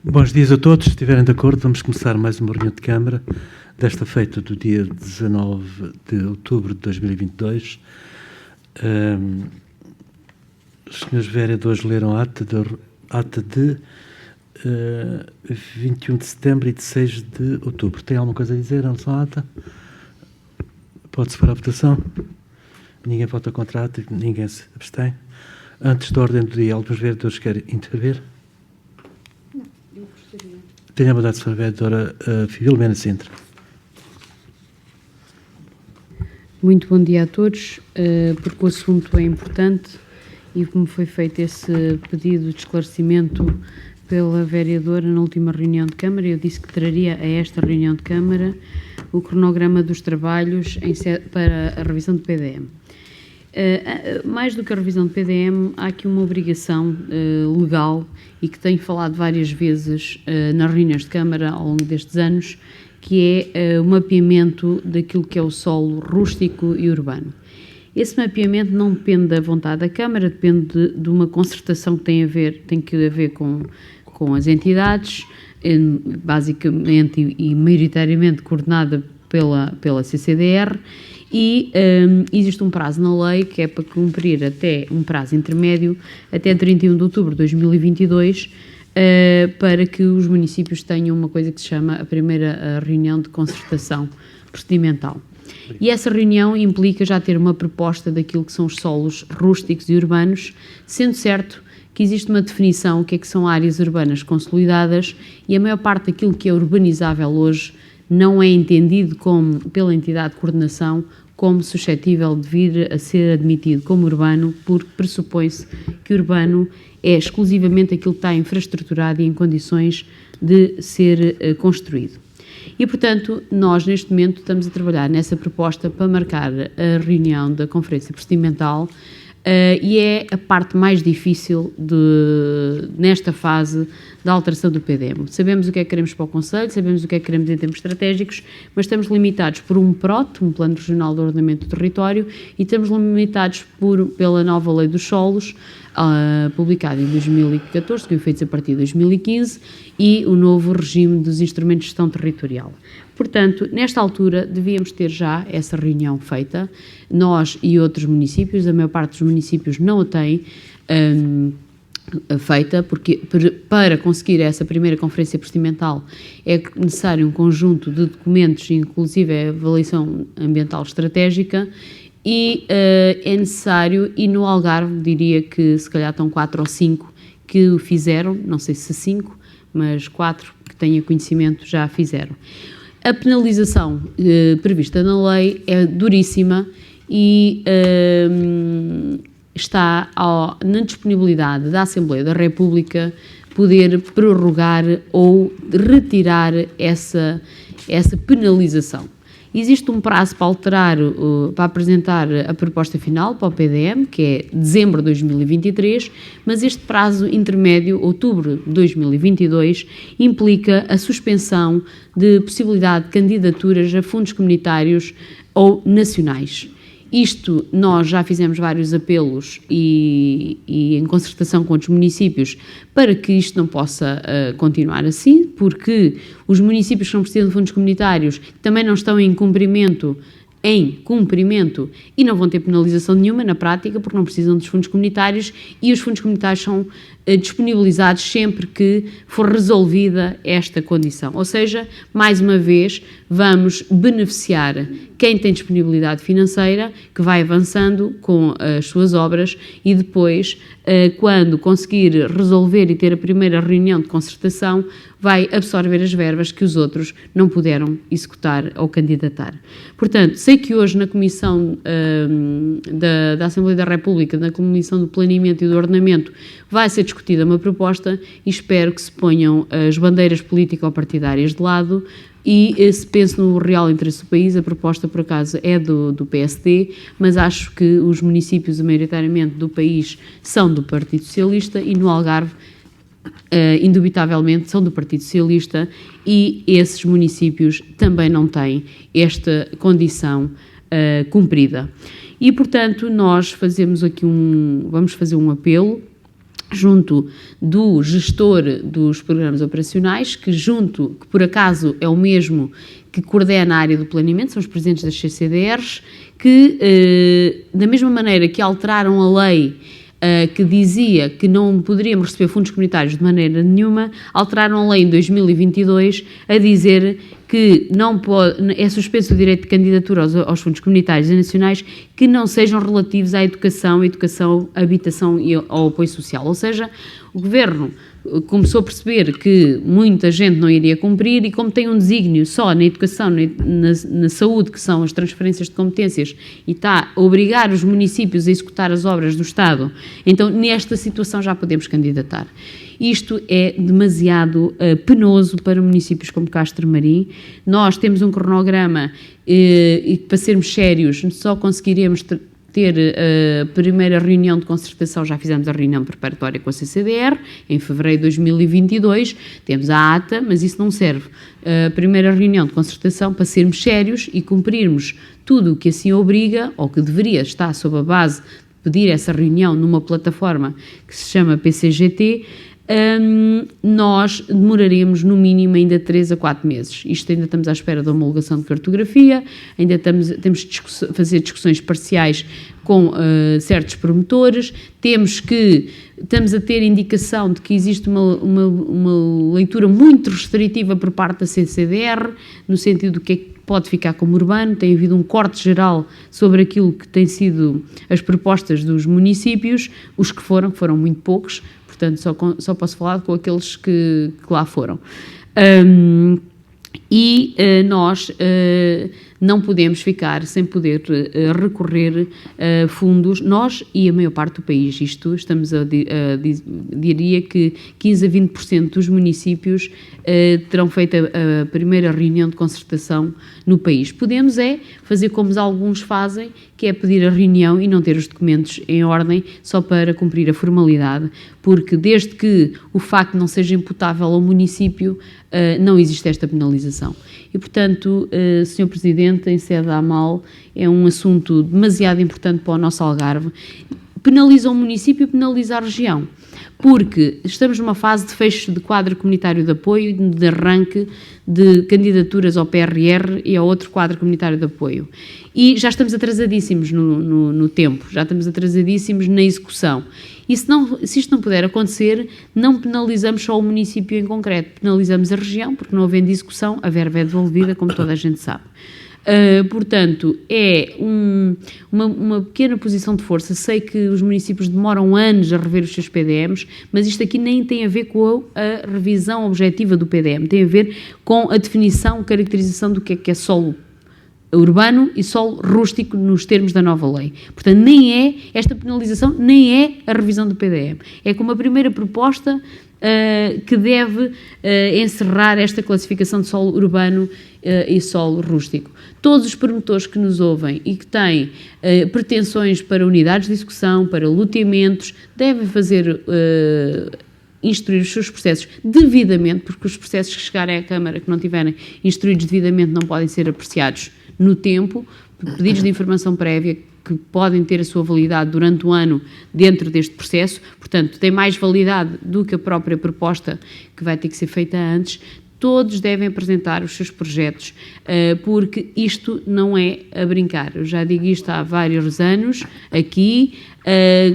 Bons dias a todos. Se estiverem de acordo, vamos começar mais uma reunião de Câmara, desta feita do dia 19 de outubro de 2022. Os senhores vereadores leram a ata de 21 de setembro e de 6 de outubro. Tem alguma coisa a dizer em relação à ata? Pode-se para a votação? Ninguém vota contra a ata, ninguém se abstém. Antes da ordem do dia, alguns vereadores querem intervir? Tenho a bondade de ser a vereadora Filomena Sintra. Muito bom dia a todos, porque o assunto é importante e como foi feito esse pedido de esclarecimento pela vereadora na última reunião de Câmara, eu disse que traria a esta reunião de Câmara o cronograma dos trabalhos para a revisão do PDM. Mais do que a revisão do PDM, há aqui uma obrigação legal e que tenho falado várias vezes nas reuniões de Câmara ao longo destes anos, que é o mapeamento daquilo que é o solo rústico e urbano. Esse mapeamento não depende da vontade da Câmara, depende de uma concertação que tem que haver com as entidades, basicamente e maioritariamente coordenada pela CCDR, e existe um prazo na lei que é para cumprir até um prazo intermédio, até 31 de outubro de 2022, para que os municípios tenham uma coisa que se chama a primeira reunião de concertação procedimental. E essa reunião implica já ter uma proposta daquilo que são os solos rústicos e urbanos, sendo certo que existe uma definição, o que é que são áreas urbanas consolidadas, e a maior parte daquilo que é urbanizável hoje não é entendido pela entidade de coordenação como suscetível de vir a ser admitido como urbano, porque pressupõe-se que urbano é exclusivamente aquilo que está infraestruturado e em condições de ser construído. E, portanto, nós neste momento estamos a trabalhar nessa proposta para marcar a reunião da Conferência Procedimental, e é a parte mais difícil nesta fase da alteração do PDM. Sabemos o que é que queremos para o Conselho, sabemos o que é que queremos em termos estratégicos, mas estamos limitados por um PROT, um Plano Regional de Ordenamento do Território, e estamos limitados pela nova Lei dos Solos, publicada em 2014, com efeitos a partir de 2015, e o novo regime dos instrumentos de gestão territorial. Portanto, nesta altura, devíamos ter já essa reunião feita, nós e outros municípios, a maior parte dos municípios não a têm feita, porque para conseguir essa primeira conferência procedimental é necessário um conjunto de documentos, inclusive a avaliação ambiental estratégica, e é necessário, e no Algarve diria que se calhar estão 4 ou 5 que o fizeram, não sei se 5, mas 4 que tenha conhecimento já fizeram. A penalização prevista na lei é duríssima e está na disponibilidade da Assembleia da República poder prorrogar ou retirar essa penalização. Existe um prazo para alterar, para apresentar a proposta final para o PDM, que é dezembro de 2023, mas este prazo intermédio, outubro de 2022, implica a suspensão de possibilidade de candidaturas a fundos comunitários ou nacionais. Isto, nós já fizemos vários apelos e em concertação com outros municípios para que isto não possa continuar assim, porque os municípios que não precisam de fundos comunitários também não estão em cumprimento e não vão ter penalização nenhuma na prática porque não precisam dos fundos comunitários, e os fundos comunitários são disponibilizados sempre que for resolvida esta condição. Ou seja, mais uma vez, vamos beneficiar quem tem disponibilidade financeira, que vai avançando com as suas obras e depois, quando conseguir resolver e ter a primeira reunião de concertação, vai absorver as verbas que os outros não puderam executar ou candidatar. Portanto, sei que hoje na Comissão da Assembleia da República, na Comissão do Planeamento e do Ordenamento, vai ser discutida uma proposta e espero que se ponham as bandeiras político-partidárias de lado e se pense no real interesse do país. A proposta, por acaso, é do PSD, mas acho que os municípios, maioritariamente do país, são do Partido Socialista e no Algarve, indubitavelmente, são do Partido Socialista, e esses municípios também não têm esta condição cumprida. E, portanto, nós vamos fazer um apelo junto do gestor dos programas operacionais, que por acaso é o mesmo que coordena a área do planeamento, são os presidentes das CCDRs, que, da mesma maneira que alteraram a lei que dizia que não poderíamos receber fundos comunitários de maneira nenhuma, alteraram a lei em 2022 a dizer que é suspenso o direito de candidatura aos fundos comunitários e nacionais que não sejam relativos à educação, habitação e ao apoio social. Ou seja, o Governo começou a perceber que muita gente não iria cumprir e como tem um desígnio só na educação, na saúde, que são as transferências de competências, e está a obrigar os municípios a executar as obras do Estado, então nesta situação já podemos candidatar. Isto é demasiado penoso para municípios como Castro Marim. Nós temos um cronograma e para sermos sérios só conseguiremos ter a primeira reunião de concertação, já fizemos a reunião preparatória com a CCDR, em fevereiro de 2022, temos a ata, mas isso não serve. A primeira reunião de concertação para sermos sérios e cumprirmos tudo o que assim obriga, ou que deveria estar sob a base de pedir essa reunião numa plataforma que se chama PCGT, nós demoraremos no mínimo ainda 3 a 4 meses. Isto ainda estamos à espera da homologação de cartografia, ainda temos de fazer discussões parciais com certos promotores, estamos a ter indicação de que existe uma leitura muito restritiva por parte da CCDR, no sentido do que é que pode ficar como urbano. Tem havido um corte geral sobre aquilo que têm sido as propostas dos municípios, os que foram muito poucos, portanto só posso falar com aqueles que lá foram. Nós não podemos ficar sem poder recorrer a fundos, nós e a maior parte do país. Diria que 15 a 20% dos municípios terão feito a primeira reunião de concertação no país. Podemos fazer como alguns fazem, que é pedir a reunião e não ter os documentos em ordem só para cumprir a formalidade, porque desde que o facto não seja imputável ao município, não existe esta penalização. E, portanto, Sr. Presidente, em sede da AMAL, é um assunto demasiado importante para o nosso Algarve. Penaliza o município e penaliza a região, porque estamos numa fase de fecho de quadro comunitário de apoio, de arranque de candidaturas ao PRR e ao outro quadro comunitário de apoio. E já estamos atrasadíssimos no tempo, já estamos atrasadíssimos na execução. E se isto não puder acontecer, não penalizamos só o município em concreto, penalizamos a região, porque não havendo execução, a verba é devolvida, como toda a gente sabe. Portanto, é uma pequena posição de força. Sei que os municípios demoram anos a rever os seus PDMs, mas isto aqui nem tem a ver com a revisão objetiva do PDM, tem a ver com a definição, caracterização do que é solo urbano e solo rústico nos termos da nova lei. Portanto, esta penalização nem é a revisão do PDM. É como a primeira proposta que deve encerrar esta classificação de solo urbano e solo rústico. Todos os promotores que nos ouvem e que têm pretensões para unidades de execução, para loteamentos, devem instruir os seus processos devidamente, porque os processos que chegarem à Câmara que não tiverem instruídos devidamente não podem ser apreciados no tempo. Pedidos de informação prévia que podem ter a sua validade durante o ano dentro deste processo, portanto, tem mais validade do que a própria proposta que vai ter que ser feita antes. Todos devem apresentar os seus projetos, porque isto não é a brincar. Eu já digo isto há vários anos aqui,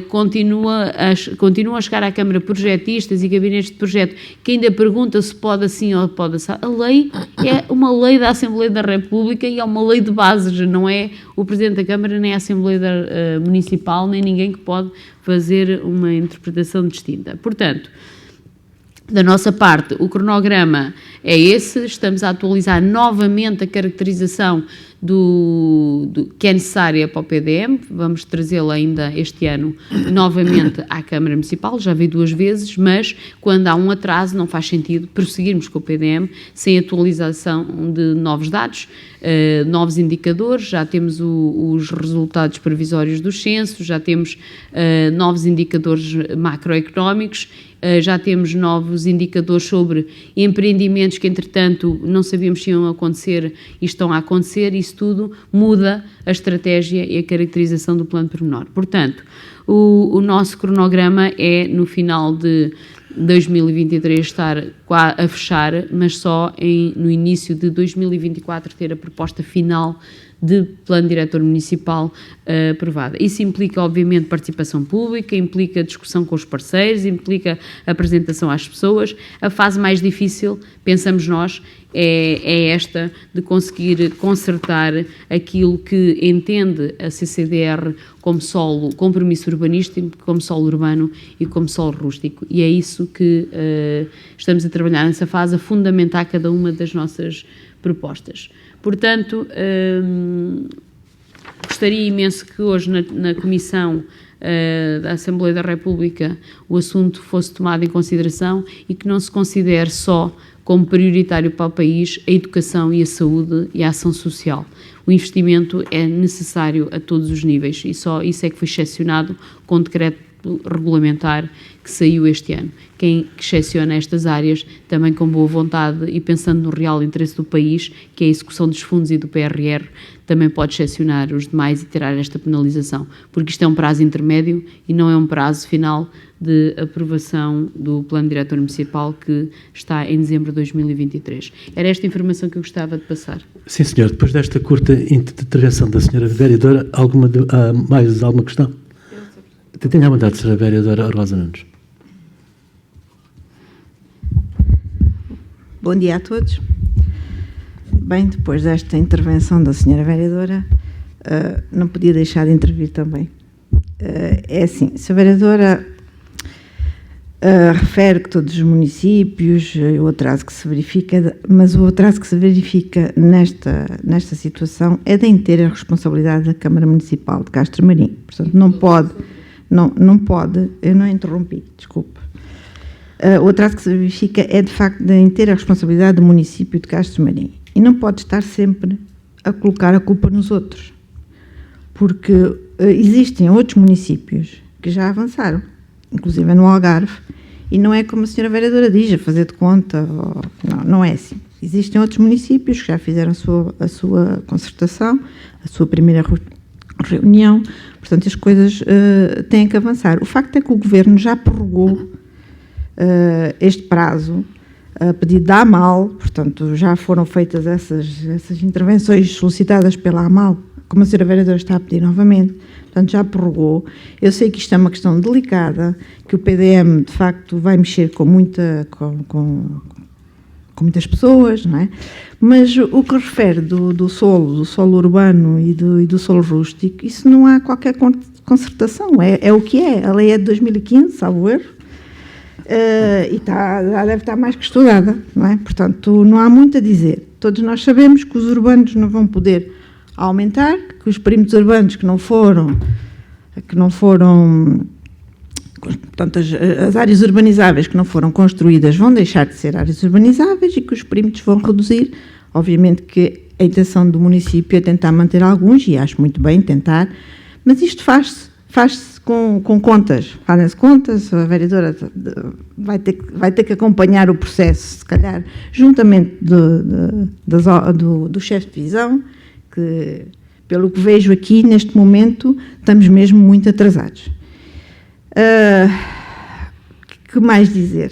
continuam a chegar à Câmara projetistas e gabinetes de projeto que ainda perguntam se pode assim ou pode assim. A lei é uma lei da Assembleia da República e é uma lei de bases, não é o Presidente da Câmara, nem a Assembleia Municipal, nem ninguém que pode fazer uma interpretação distinta. Portanto, da nossa parte, o cronograma é esse. Estamos a atualizar novamente a caracterização que é necessária para o PDM. Vamos trazê-la ainda este ano novamente à Câmara Municipal. Já veio 2 vezes, mas quando há um atraso não faz sentido prosseguirmos com o PDM sem atualização de novos dados, novos indicadores. Já temos os resultados provisórios do censo, já temos novos indicadores macroeconómicos, já temos novos indicadores sobre empreendimentos que, entretanto, não sabíamos se iam acontecer e estão a acontecer. Isso tudo muda a estratégia e a caracterização do plano pormenor. Portanto, o nosso cronograma é no final de 2023 estar a fechar, mas só no início de 2024 ter a proposta final de plano diretor municipal aprovada. Isso implica, obviamente, participação pública, implica discussão com os parceiros, implica apresentação às pessoas. A fase mais difícil, pensamos nós, é esta de conseguir consertar aquilo que entende a CCDR como solo, compromisso urbanístico, como solo urbano e como solo rústico. E é isso que estamos a trabalhar nessa fase, a fundamentar cada uma das nossas propostas. Portanto, gostaria imenso que hoje na Comissão da Assembleia da República o assunto fosse tomado em consideração e que não se considere só como prioritário para o país a educação e a saúde e a ação social. O investimento é necessário a todos os níveis e só isso é que foi excepcionado com o decreto regulamentar que saiu este ano. Quem excepciona estas áreas, também com boa vontade e pensando no real interesse do país, que é a execução dos fundos e do PRR, também pode excepcionar os demais e tirar esta penalização, porque isto é um prazo intermédio e não é um prazo final de aprovação do Plano Diretor Municipal que está em dezembro de 2023. Era esta informação que eu gostava de passar. Sim, senhor. Depois desta curta intervenção da senhora vereadora, mais alguma questão? Tenha a vontade, senhora vereadora Rosa Nunes. Bom dia a todos. Bem, depois desta intervenção da senhora vereadora, não podia deixar de intervir também. É assim, a senhora vereadora refere que todos os municípios, o atraso que se verifica, mas o atraso que se verifica nesta situação é da inteira responsabilidade da Câmara Municipal de Castro Marim. Portanto, não pode, eu não interrompi, desculpe. O atraso que se verifica é, de facto, da inteira responsabilidade do município de Castro Marim. E não pode estar sempre a colocar a culpa nos outros. Porque existem outros municípios que já avançaram, inclusive no Algarve, e não é como a senhora vereadora diz, a fazer de conta, não é assim. Existem outros municípios que já fizeram a sua concertação, a sua primeira reunião, portanto as coisas têm que avançar. O facto é que o Governo já prorrogou este prazo a pedido da AMAL, portanto já foram feitas essas intervenções solicitadas pela AMAL, como a senhora vereadora está a pedir novamente, portanto já prorrogou. Eu sei que isto é uma questão delicada, que o PDM de facto vai mexer com muitas pessoas, não é? Mas o que refere do solo urbano e do solo rústico, isso não há qualquer concertação, é o que é. A lei é de 2015, salvo erro, e já deve estar mais que estudada, não é? Portanto, não há muito a dizer. Todos nós sabemos que os urbanos não vão poder aumentar, que os perímetros urbanos que não foram portanto, as áreas urbanizáveis que não foram construídas vão deixar de ser áreas urbanizáveis e que os perímetros vão reduzir. Obviamente que a intenção do município é tentar manter alguns, e acho muito bem tentar, mas isto faz-se com contas, fazem-se contas, a vereadora vai ter que acompanhar o processo, se calhar, juntamente do chefe de divisão, que, pelo que vejo aqui, neste momento, estamos mesmo muito atrasados. Que mais dizer?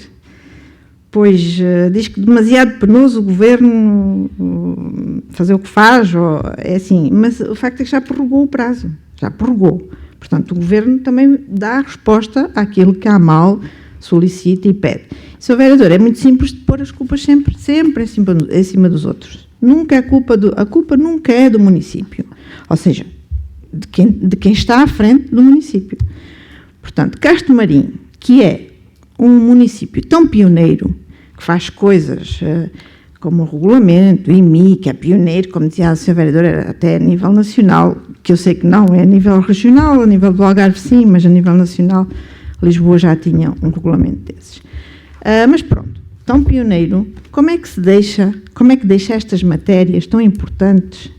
Pois diz que demasiado penoso o Governo fazer o que faz, é assim, mas o facto é que já prorrogou o prazo, já prorrogou. Portanto, o Governo também dá a resposta àquilo que a AMAL solicita e pede. Sr. Vereador, é muito simples de pôr as culpas sempre em cima dos outros. Nunca é a culpa nunca é do município, ou seja, de quem está à frente do município. Portanto, Castro Marim, que é um município tão pioneiro, que faz coisas como o regulamento, o IMI, que é pioneiro, como dizia a senhora vereadora, até a nível nacional, que eu sei que não, é a nível regional, a nível do Algarve sim, mas a nível nacional, Lisboa já tinha um regulamento desses. Mas pronto, tão pioneiro, como é que deixa estas matérias tão importantes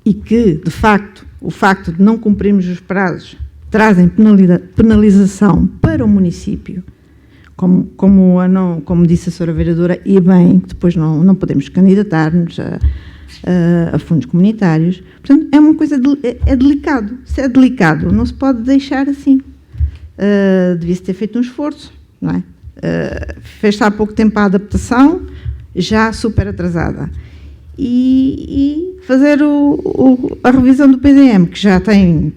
e que, de facto, o facto de não cumprirmos os prazos trazem penalização para o município, como disse a senhora vereadora, e bem, depois não podemos candidatar-nos a fundos comunitários. Portanto, é uma coisa, é delicado. Se é delicado, não se pode deixar assim. Devia-se ter feito um esforço, não é? Fez-se há pouco tempo a adaptação, já super atrasada. E fazer a revisão do PDM, que já tem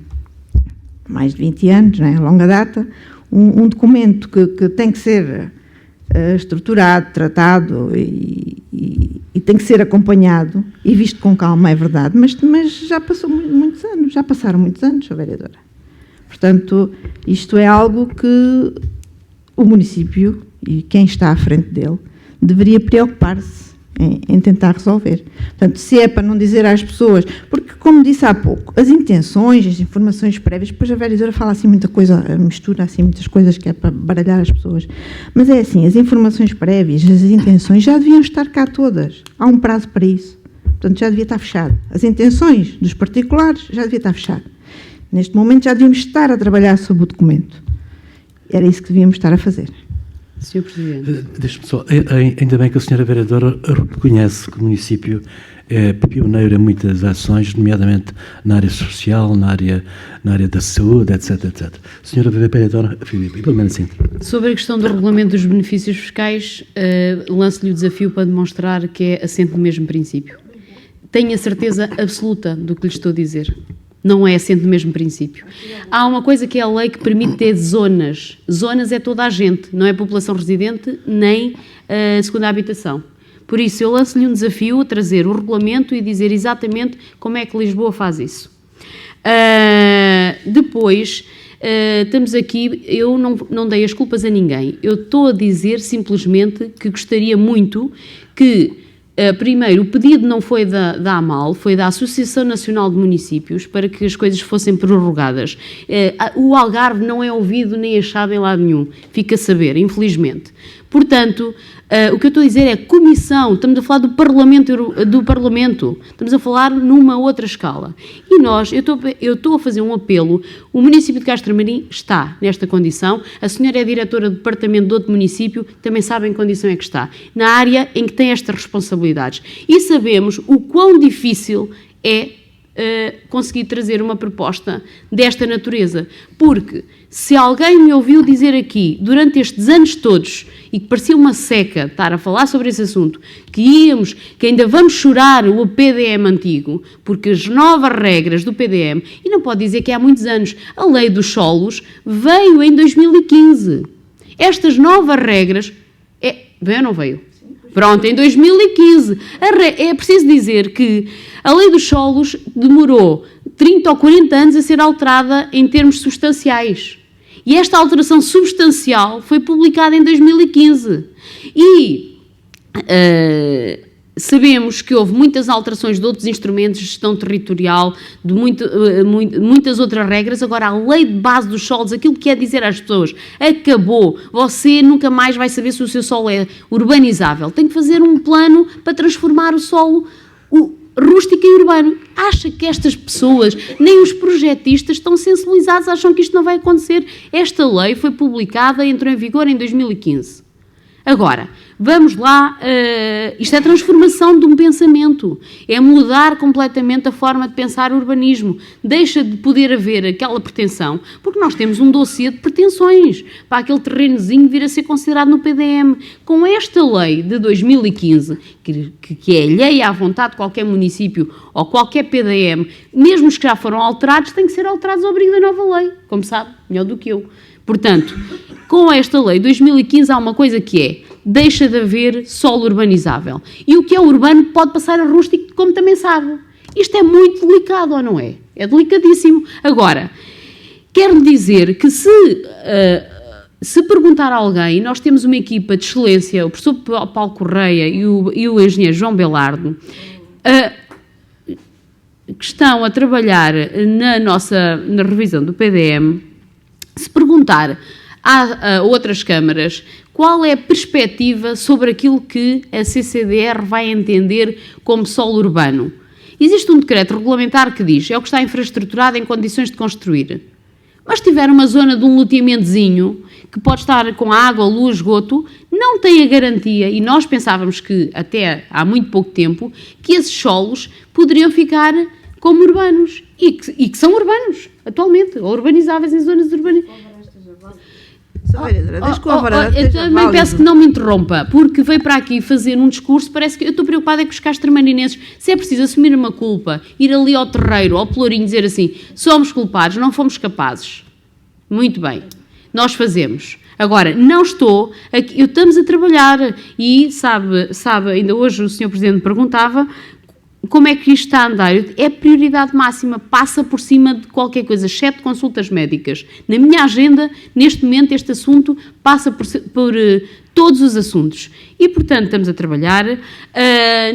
mais de 20 anos, não é? Longa data, um documento que tem que ser estruturado, tratado e tem que ser acompanhado e visto com calma, é verdade, mas já passou muitos anos, já passaram muitos anos, Sra. Vereadora. Portanto, isto é algo que o município e quem está à frente dele deveria preocupar-se em tentar resolver. Portanto, se é para não dizer às pessoas, porque, como disse há pouco, as intenções, as informações prévias, depois a vereadora fala assim muita coisa, mistura assim muitas coisas que é para baralhar as pessoas, mas é assim, as informações prévias, as intenções já deviam estar cá todas, há um prazo para isso, portanto já devia estar fechado. As intenções dos particulares já devia estar fechado. Neste momento já devíamos estar a trabalhar sobre o documento. Era isso que devíamos estar a fazer. Sr. Presidente. Deixe-me só, ainda bem que a Sra. Vereadora reconhece que o município é pioneiro em muitas ações, nomeadamente na área social, na área da saúde, etc, etc. Sra. Vereadora Filipe, pelo menos assim. Sobre a questão do regulamento dos benefícios fiscais, lanço-lhe o desafio para demonstrar que é assente no mesmo princípio. Tenho a certeza absoluta do que lhe estou a dizer. Não é assente no mesmo princípio. Há uma coisa que é a lei que permite ter zonas. Zonas é toda a gente, não é população residente, nem segunda habitação. Por isso, eu lanço-lhe um desafio a trazer o regulamento e dizer exatamente como é que Lisboa faz isso. Depois, estamos aqui, eu não dei as culpas a ninguém. Eu estou a dizer simplesmente que gostaria muito que primeiro, o pedido não foi da AMAL, foi da Associação Nacional de Municípios para que as coisas fossem prorrogadas. O Algarve não é ouvido nem achado em lado nenhum, fica a saber, infelizmente. Portanto, o que eu estou a dizer é comissão, estamos a falar do Parlamento, estamos a falar numa outra escala. E eu estou a fazer um apelo, o município de Castro Marim está nesta condição, a senhora é diretora do departamento de outro município, também sabe em que condição é que está, na área em que tem estas responsabilidades. E sabemos o quão difícil é conseguir trazer uma proposta desta natureza, porque se alguém me ouviu dizer aqui, durante estes anos todos, e que parecia uma seca estar a falar sobre esse assunto, que ainda vamos chorar o PDM antigo, porque as novas regras do PDM, e não pode dizer que há muitos anos, a lei dos solos veio em 2015. Estas novas regras, veio ou não veio? Pronto, em 2015. É preciso dizer que a lei dos solos demorou 30 ou 40 anos a ser alterada em termos substanciais. E esta alteração substancial foi publicada em 2015. E sabemos que houve muitas alterações de outros instrumentos de gestão territorial, de muitas outras regras. Agora, a lei de base dos solos, aquilo que é dizer às pessoas, acabou. Você nunca mais vai saber se o seu solo é urbanizável. Tem que fazer um plano para transformar o solo rústico e urbano. Acha que estas pessoas, nem os projetistas, estão sensibilizados, acham que isto não vai acontecer. Esta lei foi publicada e entrou em vigor em 2015. Agora, vamos lá, isto é transformação de um pensamento, é mudar completamente a forma de pensar o urbanismo, deixa de poder haver aquela pretensão, porque nós temos um dossiê de pretensões para aquele terrenozinho vir a ser considerado no PDM. Com esta lei de 2015, que é alheia à vontade de qualquer município ou qualquer PDM, mesmo os que já foram alterados, têm que ser alterados ao abrigo da nova lei, como sabe, melhor do que eu. Portanto, com esta lei de 2015 há uma coisa que é, deixa de haver solo urbanizável. E o que é urbano pode passar a rústico, como também sabe. Isto é muito delicado, ou não é? É delicadíssimo. Agora, quero dizer que se perguntar a alguém, nós temos uma equipa de excelência, o professor Paulo Correia e o engenheiro João Belardo, que estão a trabalhar na revisão do PDM. Se perguntar a outras câmaras qual é a perspectiva sobre aquilo que a CCDR vai entender como solo urbano, existe um decreto regulamentar que diz, é o que está infraestruturado em condições de construir. Mas se tiver uma zona de um loteamentozinho, que pode estar com água, luz, esgoto, não tem a garantia, e nós pensávamos que, até há muito pouco tempo, que esses solos poderiam ficar como urbanos, e que são urbanos, atualmente, ou urbanizáveis em zonas urbanizadas. Eu também peço que não me interrompa, porque veio para aqui fazer um discurso, parece que eu estou preocupada com os castramarinenses, se é preciso assumir uma culpa, ir ali ao terreiro, ao pelourinho, dizer assim, somos culpados, não fomos capazes. Muito bem, nós fazemos. Agora, não estou, aqui, estamos a trabalhar e sabe, ainda hoje o Sr. Presidente me perguntava como é que isto está a andar. É prioridade máxima, passa por cima de qualquer coisa, exceto consultas médicas. Na minha agenda, neste momento, este assunto passa por todos os assuntos. E, portanto, estamos a trabalhar,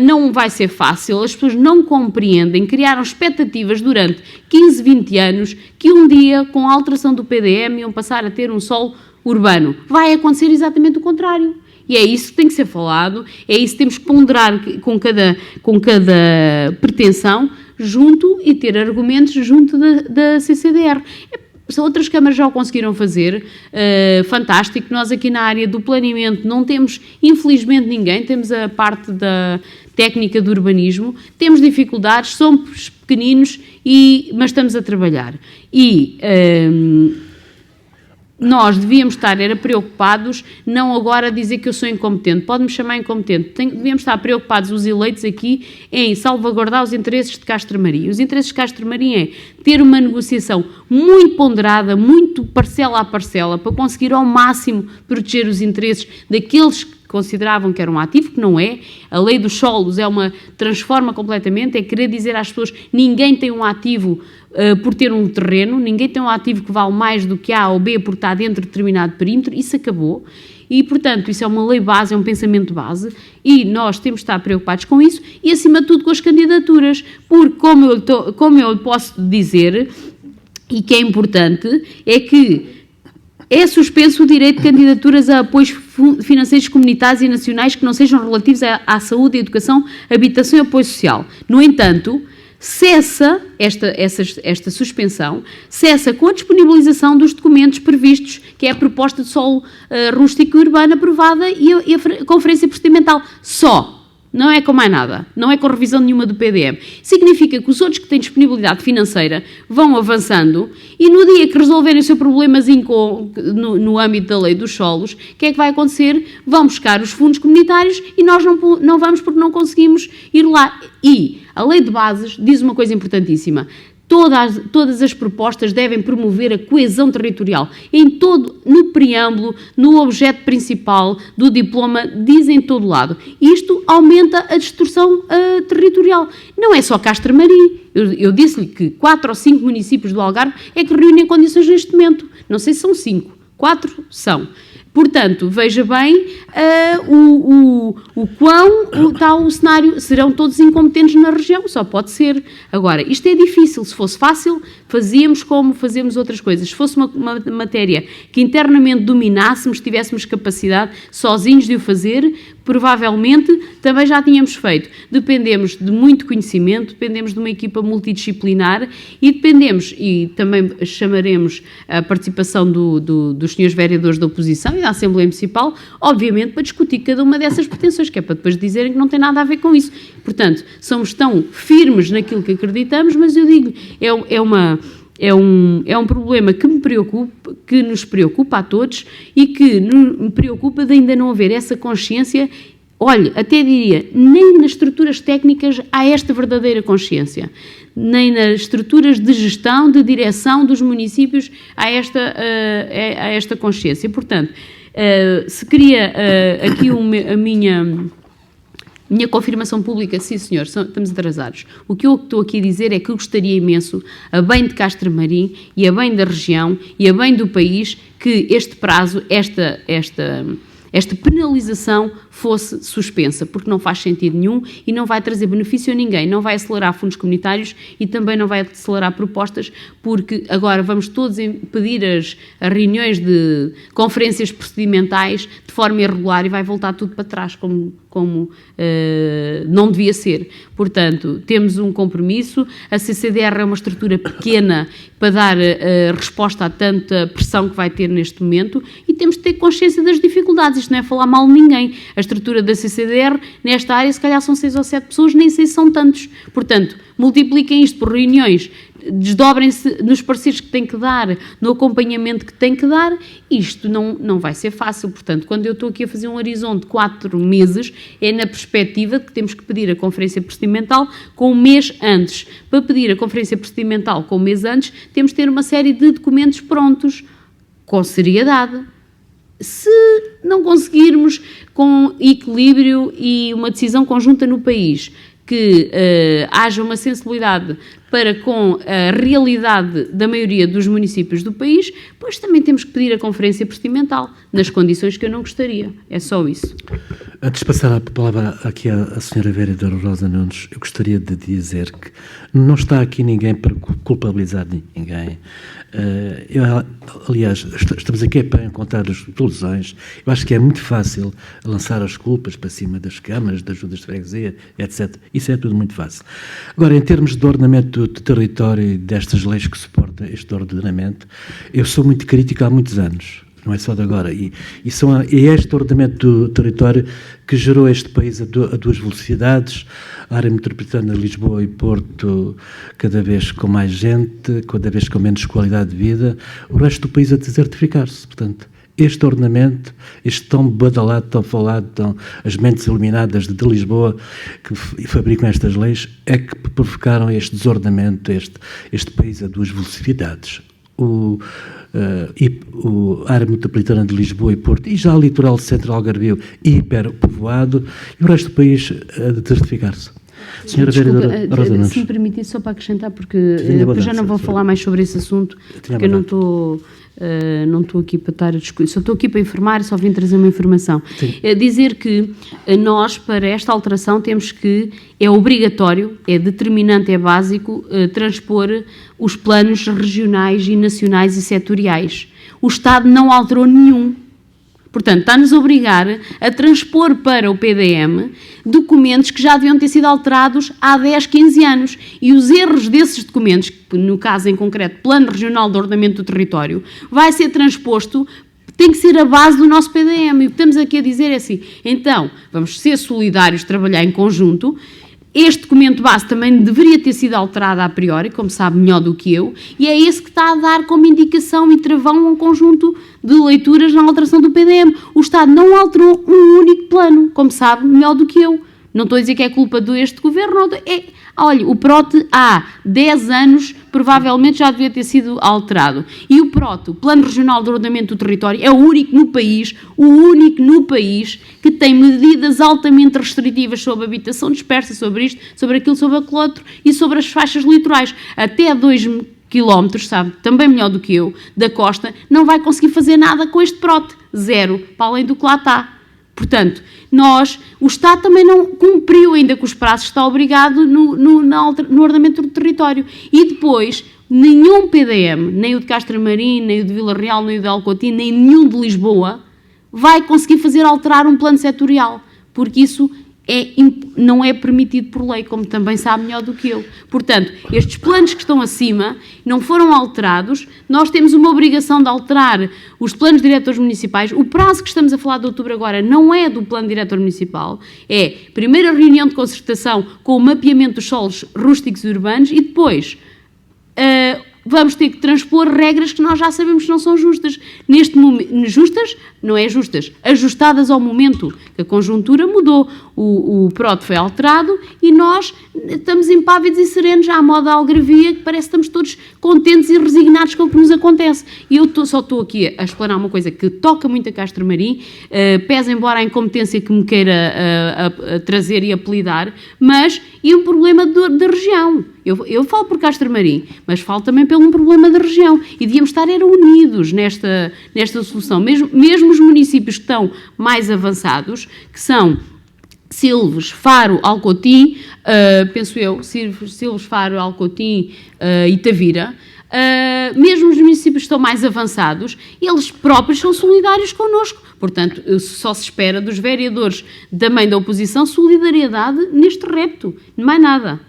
não vai ser fácil, as pessoas não compreendem, criaram expectativas durante 15, 20 anos que um dia, com a alteração do PDM, iam passar a ter um solo urbano. Vai acontecer exatamente o contrário. E é isso que tem que ser falado, é isso que temos que ponderar com cada pretensão junto e ter argumentos junto da CCDR. Outras câmaras já o conseguiram fazer, fantástico. Nós aqui na área do planeamento não temos, infelizmente, ninguém, temos a parte da técnica do urbanismo, temos dificuldades, somos pequeninos, mas estamos a trabalhar. E nós devíamos estar preocupados, não agora dizer que eu sou incompetente, pode-me chamar incompetente, devíamos estar preocupados, os eleitos aqui, em salvaguardar os interesses de Castro Marim. Os interesses de Castro Marim é ter uma negociação muito ponderada, muito parcela a parcela, para conseguir ao máximo proteger os interesses daqueles que consideravam que era um ativo, que não é. A lei dos solos transforma completamente, é querer dizer às pessoas, ninguém tem um ativo por ter um terreno, ninguém tem um ativo que vale mais do que A ou B por estar dentro de determinado perímetro, isso acabou. E, portanto, isso é uma lei base, é um pensamento base, e nós temos de estar preocupados com isso, e acima de tudo com as candidaturas, porque, como eu posso dizer, e que é importante, é que é suspenso o direito de candidaturas a apoios financeiros comunitários e nacionais que não sejam relativos à saúde, à educação, habitação e apoio social. No entanto, cessa esta suspensão, cessa com a disponibilização dos documentos previstos, que é a proposta de solo rústico e urbano aprovada e a conferência procedimental. Só. Não é com mais nada, não é com revisão nenhuma do PDM. Significa que os outros que têm disponibilidade financeira vão avançando e no dia que resolverem o seu problemazinho no âmbito da lei dos solos, o que é que vai acontecer? Vão buscar os fundos comunitários e nós não vamos porque não conseguimos ir lá. E a lei de bases diz uma coisa importantíssima. Todas as propostas devem promover a coesão territorial. No preâmbulo, no objeto principal do diploma, dizem em todo lado. Isto aumenta a distorção territorial. Não é só Castro Marim. Eu disse-lhe que 4 ou 5 municípios do Algarve é que reúnem condições neste momento. Não sei se são 5, 4 são. Portanto, veja bem o quão está o cenário. Serão todos incompetentes na região? Só pode ser. Agora, isto é difícil. Se fosse fácil, fazíamos como fazemos outras coisas. Se fosse uma matéria que internamente dominássemos, tivéssemos capacidade sozinhos de o fazer, provavelmente também já tínhamos feito. Dependemos de muito conhecimento, dependemos de uma equipa multidisciplinar e dependemos, e também chamaremos a participação dos senhores vereadores da oposição e da Assembleia Municipal, obviamente, para discutir cada uma dessas pretensões, que é para depois dizerem que não tem nada a ver com isso. Portanto, somos tão firmes naquilo que acreditamos, mas eu digo, é um problema que me preocupa, que nos preocupa a todos e que me preocupa de ainda não haver essa consciência. Olha, até diria, nem nas estruturas técnicas há esta verdadeira consciência, nem nas estruturas de gestão, de direção dos municípios há esta consciência. Portanto, se queria aqui a minha confirmação pública, sim senhor, estamos atrasados. O que eu estou aqui a dizer é que eu gostaria imenso, a bem de Castro Marim e a bem da região e a bem do país, que este prazo, esta penalização fosse suspensa, porque não faz sentido nenhum e não vai trazer benefício a ninguém, não vai acelerar fundos comunitários e também não vai acelerar propostas, porque agora vamos todos pedir as reuniões de conferências procedimentais de forma irregular e vai voltar tudo para trás, como não devia ser. Portanto, temos um compromisso, a CCDR é uma estrutura pequena para dar resposta a tanta pressão que vai ter neste momento e temos de ter consciência das dificuldades. Isto não é falar mal de ninguém. A estrutura da CCDR, nesta área, se calhar são 6 ou 7 pessoas, nem sei se são tantos. Portanto, multipliquem isto por reuniões, desdobrem-se nos pareceres que têm que dar, no acompanhamento que têm que dar, isto não vai ser fácil. Portanto, quando eu estou aqui a fazer um horizonte de 4 meses, é na perspectiva de que temos que pedir a conferência procedimental com um mês antes. Para pedir a conferência procedimental com um mês antes, temos de ter uma série de documentos prontos, com seriedade. Se não conseguirmos com equilíbrio e uma decisão conjunta no país, que haja uma sensibilidade para com a realidade da maioria dos municípios do país, pois também temos que pedir a conferência procedimental, nas condições que eu não gostaria. É só isso. Antes de passar a palavra aqui à senhora vereadora Rosa Nunes, eu gostaria de dizer que não está aqui ninguém para culpabilizar ninguém. Aliás, estamos aqui para encontrar as soluções. Eu acho que é muito fácil lançar as culpas para cima das câmaras, das juntas de freguesia, etc. Isso é tudo muito fácil. Agora, em termos de ordenamento do território e destas leis que suportam este ordenamento, eu sou muito crítico há muitos anos. Não é só de agora. E é este ordenamento do território que gerou este país a 2 velocidades, a área metropolitana de Lisboa e Porto cada vez com mais gente, cada vez com menos qualidade de vida, o resto do país a desertificar-se. Portanto, este ordenamento, este tão badalado, tão falado, as mentes iluminadas de Lisboa que fabricam estas leis, é que provocaram este desordenamento, este país a 2 velocidades. A área metropolitana de Lisboa e Porto, e já o litoral central Algarvio hiperpovoado, e o resto do país a desertificar-se. Senhora vereadora Rosa Nunes. Se me permitir, só para acrescentar, porque eu já não vou falar mais sobre esse assunto, porque eu não estou aqui para estar a discutir, só estou aqui para informar, só vim trazer uma informação. Dizer que nós, para esta alteração, temos que, é obrigatório, é determinante, é básico, transpor os planos regionais e nacionais e setoriais. O Estado não alterou nenhum. Portanto, está-nos a obrigar a transpor para o PDM documentos que já deviam ter sido alterados há 10, 15 anos. E os erros desses documentos, no caso em concreto, Plano Regional de Ordenamento do Território, vai ser transposto, tem que ser a base do nosso PDM. E o que estamos aqui a dizer é assim, então, vamos ser solidários, trabalhar em conjunto. Este documento base também deveria ter sido alterado a priori, como sabe melhor do que eu, e é esse que está a dar como indicação e travão um conjunto de leituras na alteração do PDM. O Estado não alterou um único plano, como sabe melhor do que eu. Não estou a dizer que é culpa deste governo, olha, o PROT há 10 anos provavelmente já devia ter sido alterado. E o PROT, o Plano Regional de Ordenamento do Território, é o único no país que tem medidas altamente restritivas sobre habitação dispersa, sobre isto, sobre aquilo, sobre aquele outro e sobre as faixas litorais. Até 2 quilómetros, sabe, também melhor do que eu, da costa, não vai conseguir fazer nada com este PROT. 0, para além do que lá está. Portanto, o Estado também não cumpriu ainda com os prazos que está obrigado no ordenamento do território. E depois, nenhum PDM, nem o de Castramarim, nem o de Vila Real, nem o de Alcotim, nem nenhum de Lisboa, vai conseguir fazer alterar um plano setorial, porque isso não é permitido por lei, como também sabe melhor do que eu. Portanto, estes planos que estão acima não foram alterados, nós temos uma obrigação de alterar os planos diretores municipais. O prazo que estamos a falar de outubro agora não é do plano diretor municipal, é primeira reunião de concertação com o mapeamento dos solos rústicos e urbanos e depois vamos ter que transpor regras que nós já sabemos que não são justas. Neste momento, ajustadas ao momento, que a conjuntura mudou. O PROT foi alterado e nós estamos impávidos e serenos à moda algarvia, que parece que estamos todos contentes e resignados com o que nos acontece. E eu só estou aqui a explanar uma coisa que toca muito a Castramarim, pese embora a incompetência que me queira trazer e apelidar, mas é um problema da região. Eu falo por Castramarim, mas falo também pelo pelo um problema da região. E devíamos estar unidos nesta solução. Mesmo os municípios que estão mais avançados, que são Silves, Faro, Alcotim, penso eu, Silves, Faro, Alcotim e Tavira, mesmo os municípios que estão mais avançados, eles próprios são solidários connosco. Portanto, só se espera dos vereadores também da oposição solidariedade neste repto, mais nada.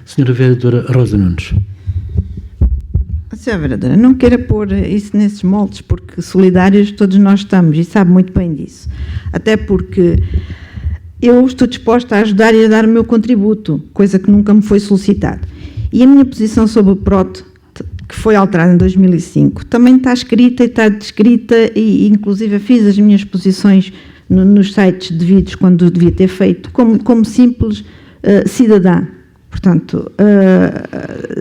Senhora Vereadora Rosa Nunes. Senhora Vereadora, não queira pôr isso nesses moldes, porque solidários todos nós estamos e sabe muito bem disso. Até porque eu estou disposta a ajudar e a dar o meu contributo, coisa que nunca me foi solicitado. E a minha posição sobre o PROT, que foi alterada em 2005, também está escrita e está descrita, e inclusive fiz as minhas posições nos sites devidos quando devia ter feito, como simples cidadã. Portanto,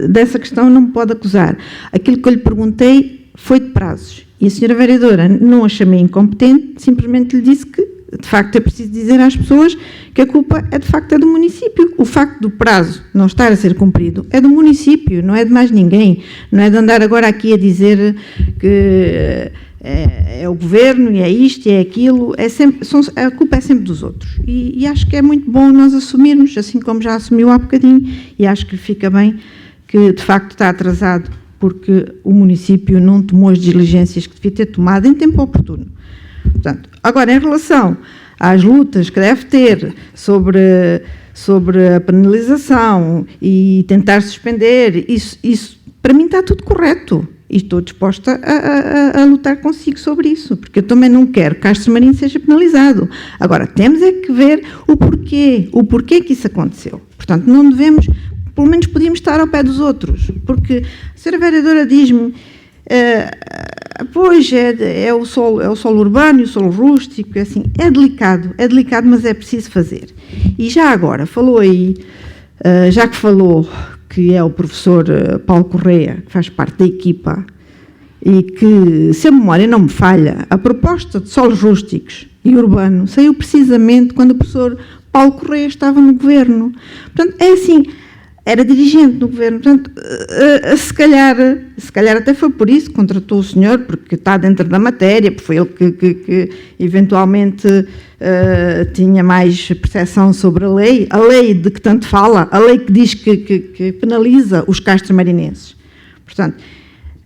dessa questão não me pode acusar. Aquilo que eu lhe perguntei foi de prazos. E a senhora vereadora não a chamei incompetente, simplesmente lhe disse que, de facto, é preciso dizer às pessoas que a culpa é, de facto, do município. O facto do prazo não estar a ser cumprido é do município, não é de mais ninguém. Não é de andar agora aqui a dizer que é o governo e é isto e é aquilo. A culpa é sempre dos outros. E acho que é muito bom nós assumirmos, assim como já assumiu há bocadinho, e acho que fica bem que, de facto, está atrasado porque o município não tomou as diligências que devia ter tomado em tempo oportuno. Portanto, agora, em relação às lutas que deve ter sobre a penalização e tentar suspender, isso para mim está tudo correto. E estou disposta a lutar consigo sobre isso, porque eu também não quero que Castro Marim seja penalizado. Agora, temos é que ver o porquê que isso aconteceu. Portanto, não devemos, pelo menos podíamos estar ao pé dos outros, porque a senhora vereadora diz-me, pois é o solo urbano e o solo rústico, assim, é delicado, mas é preciso fazer. E já agora, falou aí, já que falou que é o professor Paulo Correia, que faz parte da equipa, e que, se a memória não me falha, a proposta de solos rústicos e urbano saiu precisamente quando o professor Paulo Correia estava no governo. Portanto, é assim, era dirigente no governo. Portanto, se calhar até foi por isso que contratou o senhor, porque está dentro da matéria, porque foi ele que eventualmente tinha mais percepção sobre a lei de que tanto fala, a lei que diz que penaliza os castromarinenses. Portanto,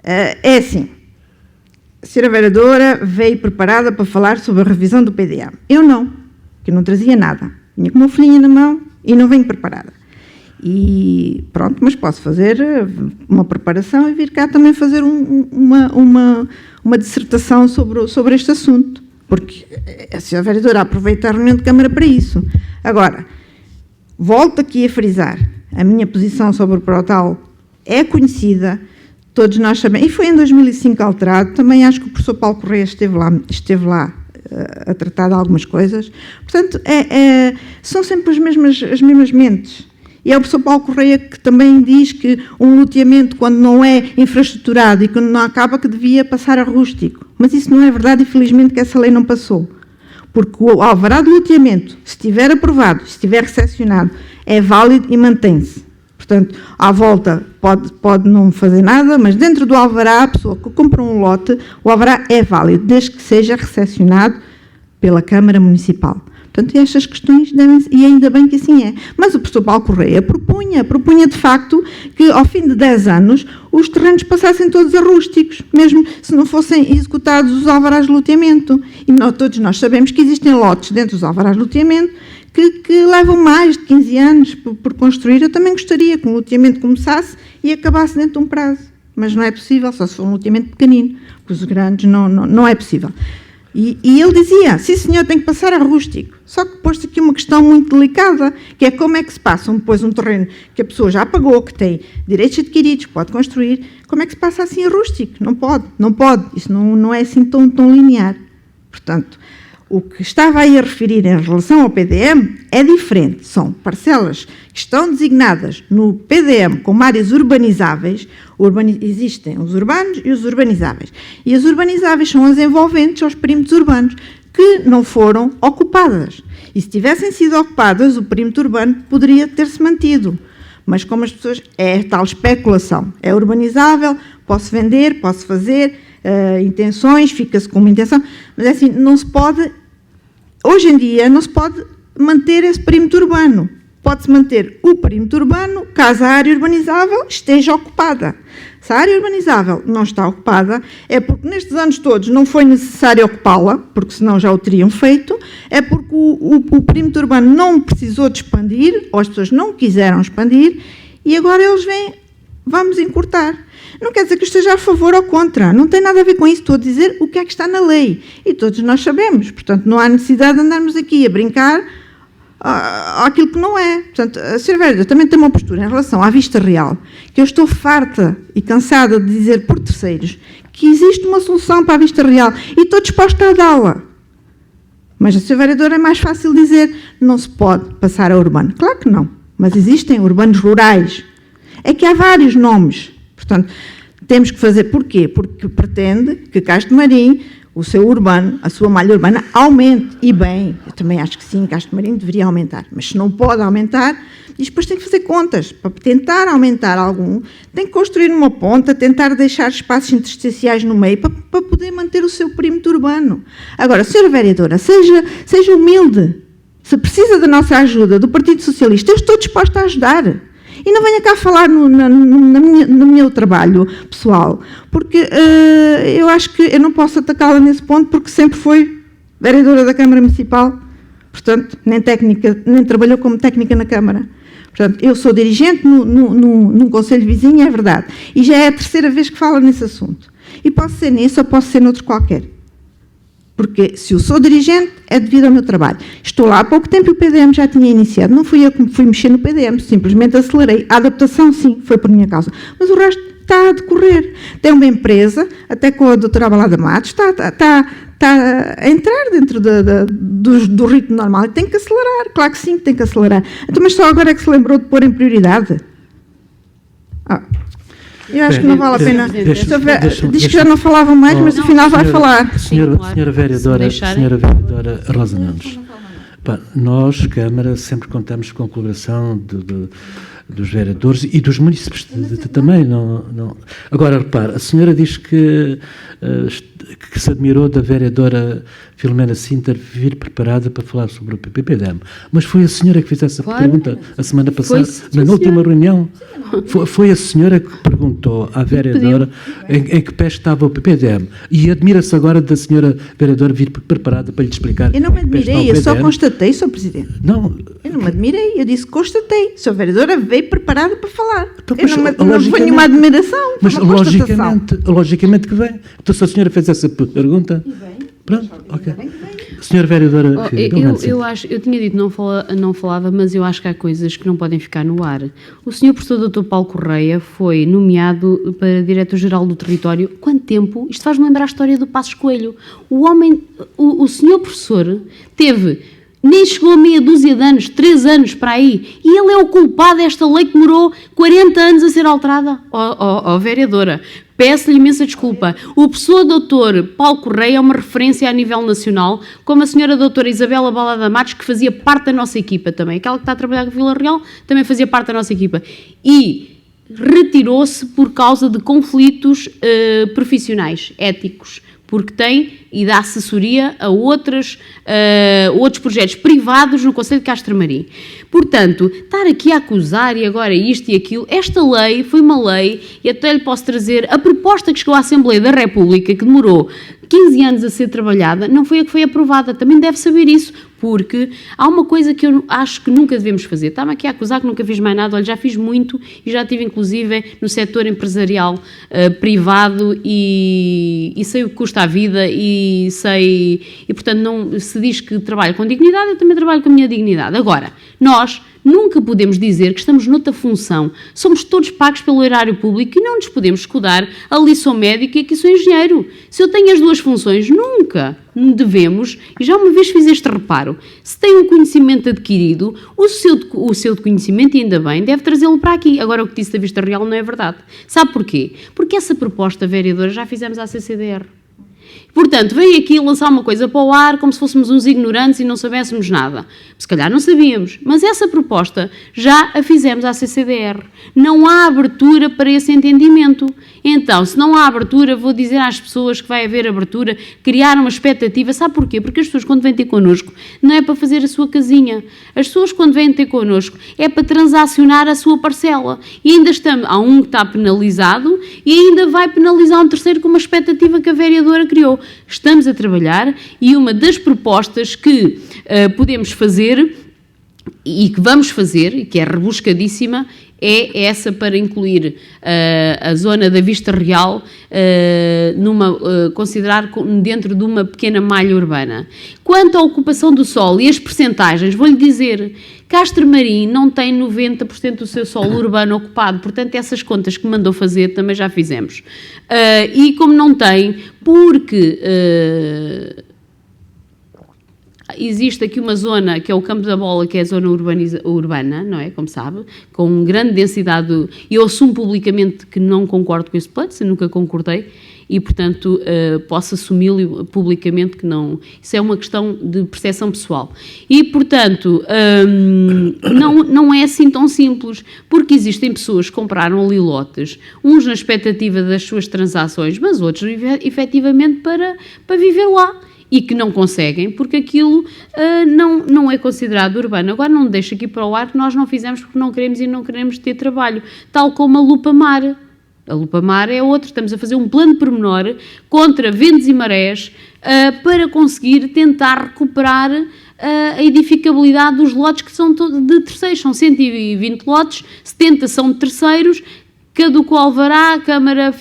é assim, a senhora vereadora veio preparada para falar sobre a revisão do PDM. Eu não, que não trazia nada. Vinha com uma folhinha na mão e não venho preparada. E pronto, mas posso fazer uma preparação e vir cá também fazer uma dissertação sobre este assunto, porque a senhora vereadora aproveita a reunião de Câmara para isso. Agora, volto aqui a frisar, a minha posição sobre o Protal é conhecida, todos nós sabemos, e foi em 2005 alterado, também acho que o professor Paulo Correia esteve lá a tratar de algumas coisas, portanto, são sempre as mesmas mentes. E é o professor Paulo Correia que também diz que um loteamento, quando não é infraestruturado e quando não acaba, que devia passar a rústico. Mas isso não é verdade e, felizmente, que essa lei não passou. Porque o alvará de loteamento, se estiver aprovado, se estiver recepcionado, é válido e mantém-se. Portanto, à volta pode não fazer nada, mas dentro do alvará, a pessoa que compra um lote, o alvará é válido, desde que seja recepcionado pela Câmara Municipal. Portanto, estas questões devem, e ainda bem que assim é. Mas o professor Paulo Correia propunha de facto que ao fim de 10 anos os terrenos passassem todos a rústicos, mesmo se não fossem executados os alvarás de loteamento. E todos nós sabemos que existem lotes dentro dos alvarás de loteamento que levam mais de 15 anos por construir. Eu também gostaria que um loteamento começasse e acabasse dentro de um prazo. Mas não é possível, só se for um loteamento pequenino, porque os grandes não é possível. E ele dizia, sim senhor, tem que passar a rústico. Só que pôs-se aqui uma questão muito delicada, que é como é que se passa depois um terreno que a pessoa já pagou, que tem direitos adquiridos, que pode construir, como é que se passa assim a rústico? Não pode. Isso não é assim tão linear. Portanto, o que estava aí a referir em relação ao PDM é diferente. São parcelas que estão designadas no PDM como áreas urbanizáveis. Existem os urbanos e os urbanizáveis. E as urbanizáveis são as envolventes aos perímetros urbanos que não foram ocupadas. E se tivessem sido ocupadas, o perímetro urbano poderia ter-se mantido. Mas como as pessoas... É tal especulação. É urbanizável, posso vender, posso fazer intenções, fica-se com uma intenção. Mas é assim, não se pode... Hoje em dia não se pode manter esse perímetro urbano. Pode-se manter o perímetro urbano caso a área urbanizável esteja ocupada. Se a área urbanizável não está ocupada, é porque nestes anos todos não foi necessário ocupá-la, porque senão já o teriam feito, é porque o perímetro urbano não precisou de expandir, ou as pessoas não quiseram expandir, e agora eles vêm, vamos encurtar. Não quer dizer que eu esteja a favor ou contra, não tem nada a ver com isso, estou a dizer o que é que está na lei, e todos nós sabemos, portanto não há necessidade de andarmos aqui a brincar aquilo que não é. Portanto, a Sra. Vereadora também tem uma postura em relação à vista real, que eu estou farta e cansada de dizer por terceiros que existe uma solução para a vista real e estou disposta a dá-la. Mas a Sra. Vereadora é mais fácil dizer não se pode passar a urbano. Claro que não, mas existem urbanos rurais. É que há vários nomes. Portanto, temos que fazer porquê? Porque pretende que Castro Marim, o seu urbano, a sua malha urbana, aumente. E bem, eu também acho que sim, Castro Marim deveria aumentar. Mas se não pode aumentar, e depois tem que fazer contas. Para tentar aumentar algum, tem que construir uma ponta, tentar deixar espaços intersticiais no meio para poder manter o seu perímetro urbano. Agora, Sra. Vereadora, seja humilde. Se precisa da nossa ajuda, do Partido Socialista, eu estou disposta a ajudar. E não venha cá falar no meu trabalho pessoal, porque eu acho que eu não posso atacá-la nesse ponto, porque sempre foi vereadora da Câmara Municipal, portanto, nem trabalhou como técnica na Câmara. Portanto, eu sou dirigente num concelho vizinho, é verdade, e já é a terceira vez que falo nesse assunto. E posso ser nesse ou posso ser noutro qualquer. Porque se eu sou dirigente, é devido ao meu trabalho. Estou lá há pouco tempo e o PDM já tinha iniciado. Não fui eu que fui mexer no PDM, simplesmente acelerei. A adaptação, sim, foi por minha causa. Mas o resto está a decorrer. Tem uma empresa, até com a doutora Abalada Matos, está a entrar dentro do ritmo normal e tem que acelerar. Claro que sim, tem que acelerar. Então, mas só agora é que se lembrou de pôr em prioridade? Eu acho que não vale a pena. Diz que já não falavam mais, mas afinal vai falar. Senhora Vereadora Rosa Nunes, nós, Câmara, sempre contamos com a colaboração dos vereadores e dos municípios também. Não. Agora, repare, a senhora diz que se admirou da vereadora Filomena Sinter vir preparada para falar sobre o PPDM. Mas foi a senhora que fez essa pergunta a semana passada, na última reunião. Foi a senhora que perguntou à vereadora em que pé estava o PPDM. E admira-se agora da senhora vereadora vir preparada para lhe explicar. Eu não me admirei, eu só constatei, Sr. Presidente. Não. Eu não me admirei, eu disse constatei. Sra. Vereadora veio preparada para falar. Então, eu não foi nenhuma admiração. Mas logicamente que vem. Então, se a senhora fez essa pergunta. Pronto, ok. Senhora Vereadora. Eu tinha dito não falava, mas eu acho que há coisas que não podem ficar no ar. O senhor professor Dr. Paulo Correia foi nomeado para diretor-geral do território. Quanto tempo? Isto faz-me lembrar a história do Passos Coelho. O senhor professor nem chegou a meia dúzia de anos, 3 anos para aí, e ele é o culpado desta lei que demorou 40 anos a ser alterada. Vereadora, peço-lhe imensa desculpa. O professor doutor Paulo Correia é uma referência a nível nacional, como a senhora doutora Isabela Balada Matos, que fazia parte da nossa equipa também. Aquela que está a trabalhar com Vila Real também fazia parte da nossa equipa. E retirou-se por causa de conflitos profissionais, éticos, porque tem e dá assessoria a outros projetos privados no Concelho de Castro Marim. Portanto, estar aqui a acusar e agora isto e aquilo, esta lei foi uma lei, e até lhe posso trazer a proposta que chegou à Assembleia da República, que demorou 15 anos a ser trabalhada, não foi a que foi aprovada. Também deve saber isso, porque há uma coisa que eu acho que nunca devemos fazer. Estava aqui a acusar que nunca fiz mais nada. Olha, já fiz muito e já estive, inclusive, no setor empresarial privado e sei o que custa a vida e sei... E, portanto, não se diz que trabalho com dignidade, eu também trabalho com a minha dignidade. Agora, nós nunca podemos dizer que estamos noutra função. Somos todos pagos pelo erário público e não nos podemos escudar ali sou médico e aqui sou engenheiro. Se eu tenho as duas funções, nunca devemos, e já uma vez fiz este reparo, se tem um conhecimento adquirido, o seu conhecimento, e ainda bem, deve trazê-lo para aqui. Agora, o que disse da Vista Real não é verdade. Sabe porquê? Porque essa proposta, vereadora, já fizemos à CCDR. Portanto, vem aqui lançar uma coisa para o ar como se fôssemos uns ignorantes e não soubéssemos nada. Se calhar não sabíamos, mas essa proposta já a fizemos à CCDR. Não há abertura para esse entendimento. Então, se não há abertura, vou dizer às pessoas que vai haver abertura, criar uma expectativa. Sabe porquê? Porque as pessoas, quando vêm ter connosco, não é para fazer a sua casinha. As pessoas, quando vêm ter connosco, é para transacionar a sua parcela. E ainda há um que está penalizado e ainda vai penalizar um terceiro com uma expectativa que a vereadora criou. Estamos a trabalhar e uma das propostas que podemos fazer e que vamos fazer, e que é rebuscadíssima, é essa para incluir a zona da Vista Real, considerar dentro de uma pequena malha urbana. Quanto à ocupação do solo e as percentagens, vou-lhe dizer, Castro Marim não tem 90% do seu solo urbano ocupado, portanto essas contas que mandou fazer também já fizemos. E como não tem, porque existe aqui uma zona que é o Campo da Bola, que é a zona urbana, não é? Como sabe, com grande densidade. Eu assumo publicamente que não concordo com esse plano, se nunca concordei, e portanto posso assumi-lo publicamente que não. Isso é uma questão de percepção pessoal. E portanto não é assim tão simples, porque existem pessoas que compraram ali lotes, uns na expectativa das suas transações, mas outros efetivamente para viver lá. E que não conseguem, porque aquilo não é considerado urbano. Agora não me deixo aqui para o ar que nós não fizemos porque não queremos e não queremos ter trabalho. Tal como a Lupa-Mar. A Lupa-Mar é outra. Estamos a fazer um plano de pormenor contra ventos e marés para conseguir tentar recuperar a edificabilidade dos lotes que são de terceiros. São 120 lotes, 70 são de terceiros, caducou o alvará, a Câmara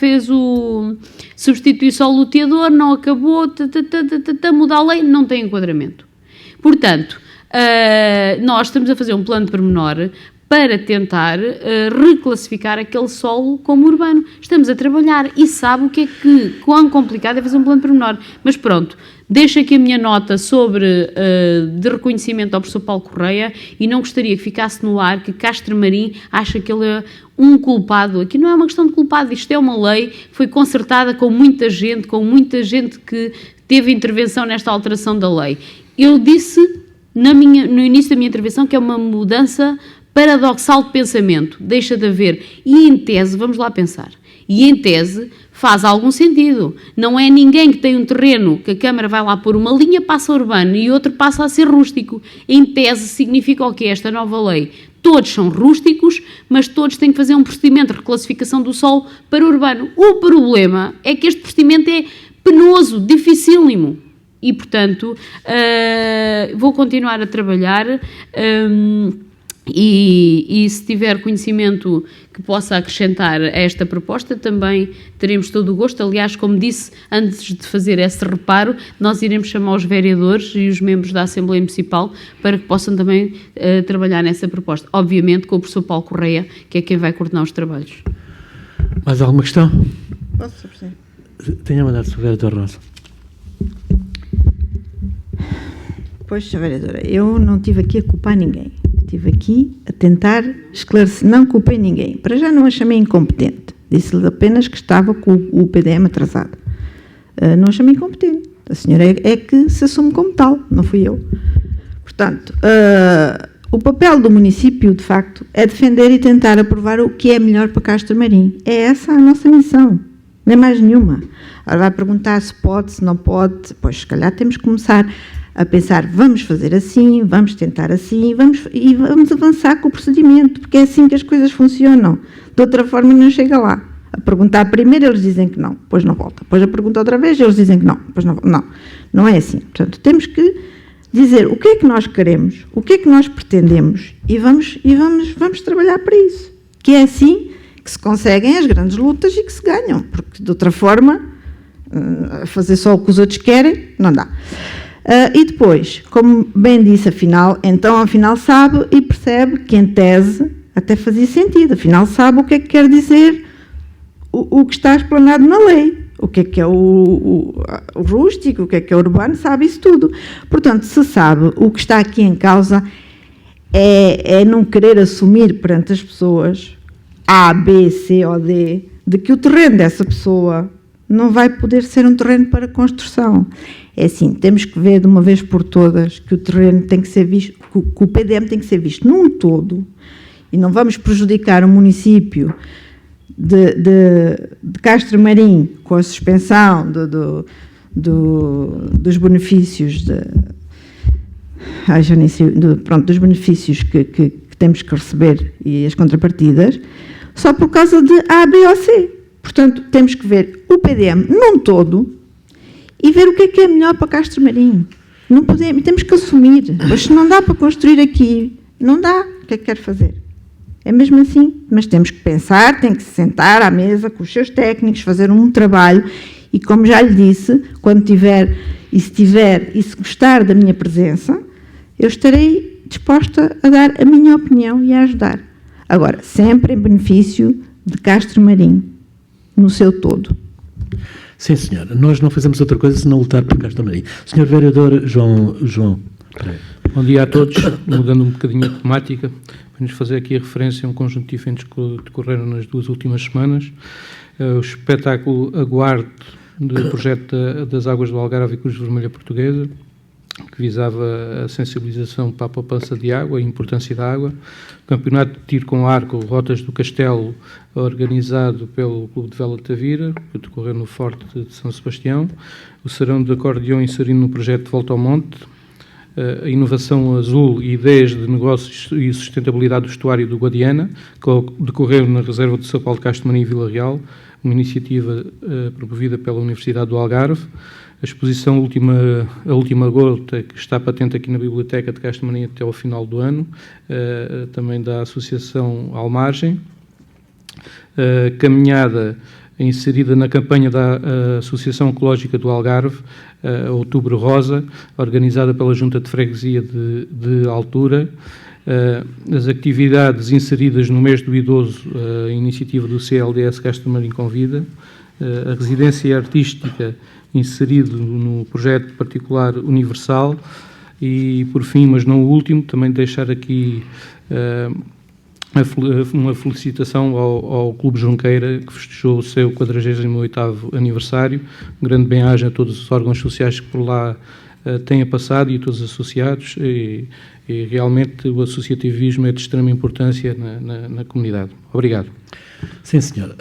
substituiu-se ao loteador, não acabou, muda a lei, não tem enquadramento. Portanto, nós estamos a fazer um plano de pormenor para tentar reclassificar aquele solo como urbano. Estamos a trabalhar e sabe o que é quão complicado é fazer um plano de pormenor. Mas pronto, deixo aqui a minha nota de reconhecimento ao professor Paulo Correia e não gostaria que ficasse no ar que Castro Marim acha que ele é um culpado. Aqui não é uma questão de culpado, isto é uma lei que foi concertada com muita gente que teve intervenção nesta alteração da lei. Eu disse no início da minha intervenção que é uma mudança paradoxal de pensamento, deixa de haver, e em tese, vamos lá pensar, e em tese faz algum sentido, não é ninguém que tem um terreno que a Câmara vai lá pôr uma linha, passa a urbano e outro passa a ser rústico, em tese significa o que é esta nova lei? Todos são rústicos, mas todos têm que fazer um procedimento de reclassificação do solo para urbano. O problema é que este procedimento é penoso, dificílimo, e portanto vou continuar a trabalhar. E se tiver conhecimento que possa acrescentar a esta proposta, também teremos todo o gosto. Aliás, como disse, antes de fazer esse reparo, nós iremos chamar os vereadores e os membros da Assembleia Municipal para que possam também trabalhar nessa proposta. Obviamente com o professor Paulo Correia, que é quem vai coordenar os trabalhos. Mais alguma questão? Posso, Sr. Presidente? Tenha mandado, Sr. Vereador Rosa. Pois, Sra. Vereadora, eu não estive aqui a culpar ninguém. Estive aqui a tentar esclarecer, não culpei ninguém. Para já não a chamei incompetente. Disse-lhe apenas que estava com o PDM atrasado. Não a chamei incompetente. A senhora é que se assume como tal, não fui eu. Portanto, o papel do município, de facto, é defender e tentar aprovar o que é melhor para Castro Marim. É essa a nossa missão. Nem mais nenhuma. Agora vai perguntar se pode, se não pode. Pois, se calhar temos que começar a pensar, vamos fazer assim, vamos tentar assim, vamos avançar com o procedimento, porque é assim que as coisas funcionam. De outra forma não chega lá. A perguntar primeiro eles dizem que não, depois não volta. Depois a pergunta outra vez eles dizem que não, depois não volta. Não é assim. Portanto, temos que dizer o que é que nós queremos, o que é que nós pretendemos e vamos trabalhar para isso. Que é assim que se conseguem as grandes lutas e que se ganham, porque de outra forma fazer só o que os outros querem não dá. E depois, como bem disse, afinal sabe e percebe que em tese até fazia sentido, afinal sabe o que é que quer dizer o que está explanado na lei, o que é o rústico, o que é urbano, sabe isso tudo. Portanto, se sabe, o que está aqui em causa é não querer assumir perante as pessoas A, B, C ou D, de que o terreno dessa pessoa não vai poder ser um terreno para construção. É assim, temos que ver de uma vez por todas que o terreno tem que ser visto, que o PDM tem que ser visto num todo, e não vamos prejudicar o município de Castro Marim com a suspensão dos benefícios dos benefícios que temos que receber e as contrapartidas, só por causa de A, B ou C. Portanto, temos que ver o PDM num todo e ver o que é melhor para Castro Marim. Não podemos, temos que assumir. Mas se não dá para construir aqui, não dá. O que é que quer fazer? É mesmo assim. Mas temos que pensar, tem que se sentar à mesa com os seus técnicos, fazer um trabalho e, como já lhe disse, quando tiver e se gostar da minha presença, eu estarei disposta a dar a minha opinião e a ajudar. Agora, sempre em benefício de Castro Marim, no seu todo. Sim, senhora. Nós não fazemos outra coisa senão lutar por Castro Marim. Senhor Vereador João. Bom dia a todos. Mudando um bocadinho a temática, vamos fazer aqui a referência a um conjunto de eventos que decorreram nas 2 últimas semanas. O espetáculo Aguarde do projeto das Águas do Algarve e Cruz Vermelha Portuguesa, que visava a sensibilização para a poupança de água e a importância da água. O campeonato de tiro com arco Rotas do Castelo, organizado pelo Clube de Vela de Tavira, que decorreu no Forte de São Sebastião. O Serão de Acordeão inserido no projeto de Volta ao Monte. A inovação azul e ideias de negócios e sustentabilidade do estuário do Guadiana, que decorreu na reserva de São Paulo de Castro Marim e Vila Real, uma iniciativa promovida pela Universidade do Algarve. A exposição A Última Gota, que está patente aqui na Biblioteca de Castro Marim até ao final do ano, também da Associação Almargem. Caminhada inserida na campanha da Associação Ecológica do Algarve, Outubro Rosa, organizada pela Junta de Freguesia de Altura. As atividades inseridas no mês do idoso, a iniciativa do CLDS Castro Marim Convida. A residência artística inserido no projeto particular Universal. E, por fim, mas não o último, também deixar aqui uma felicitação ao Clube Junqueira, que festejou o seu 48º aniversário. Um grande bem-aja a todos os órgãos sociais que por lá tenha passado e a todos os associados, e realmente o associativismo é de extrema importância na comunidade. Obrigado. Sim, senhor.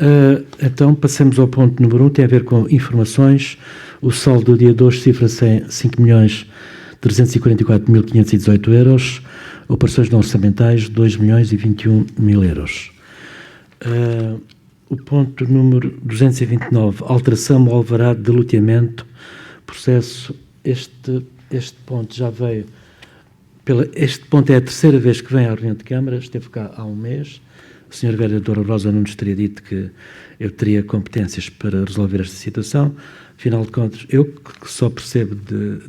Então, passemos ao ponto número 1, tem a ver com informações. O saldo do dia 2 cifra-se em 5.344.518 euros. Operações não orçamentais, 2.021.000 euros. O ponto número 229, alteração ao alvará de loteamento, processo. Este ponto já veio, este ponto é a 3ª vez que vem à reunião de Câmara, esteve cá há um mês. A senhora vereadora Rosa não nos teria dito que eu teria competências para resolver esta situação. Afinal de contas, eu que só percebo de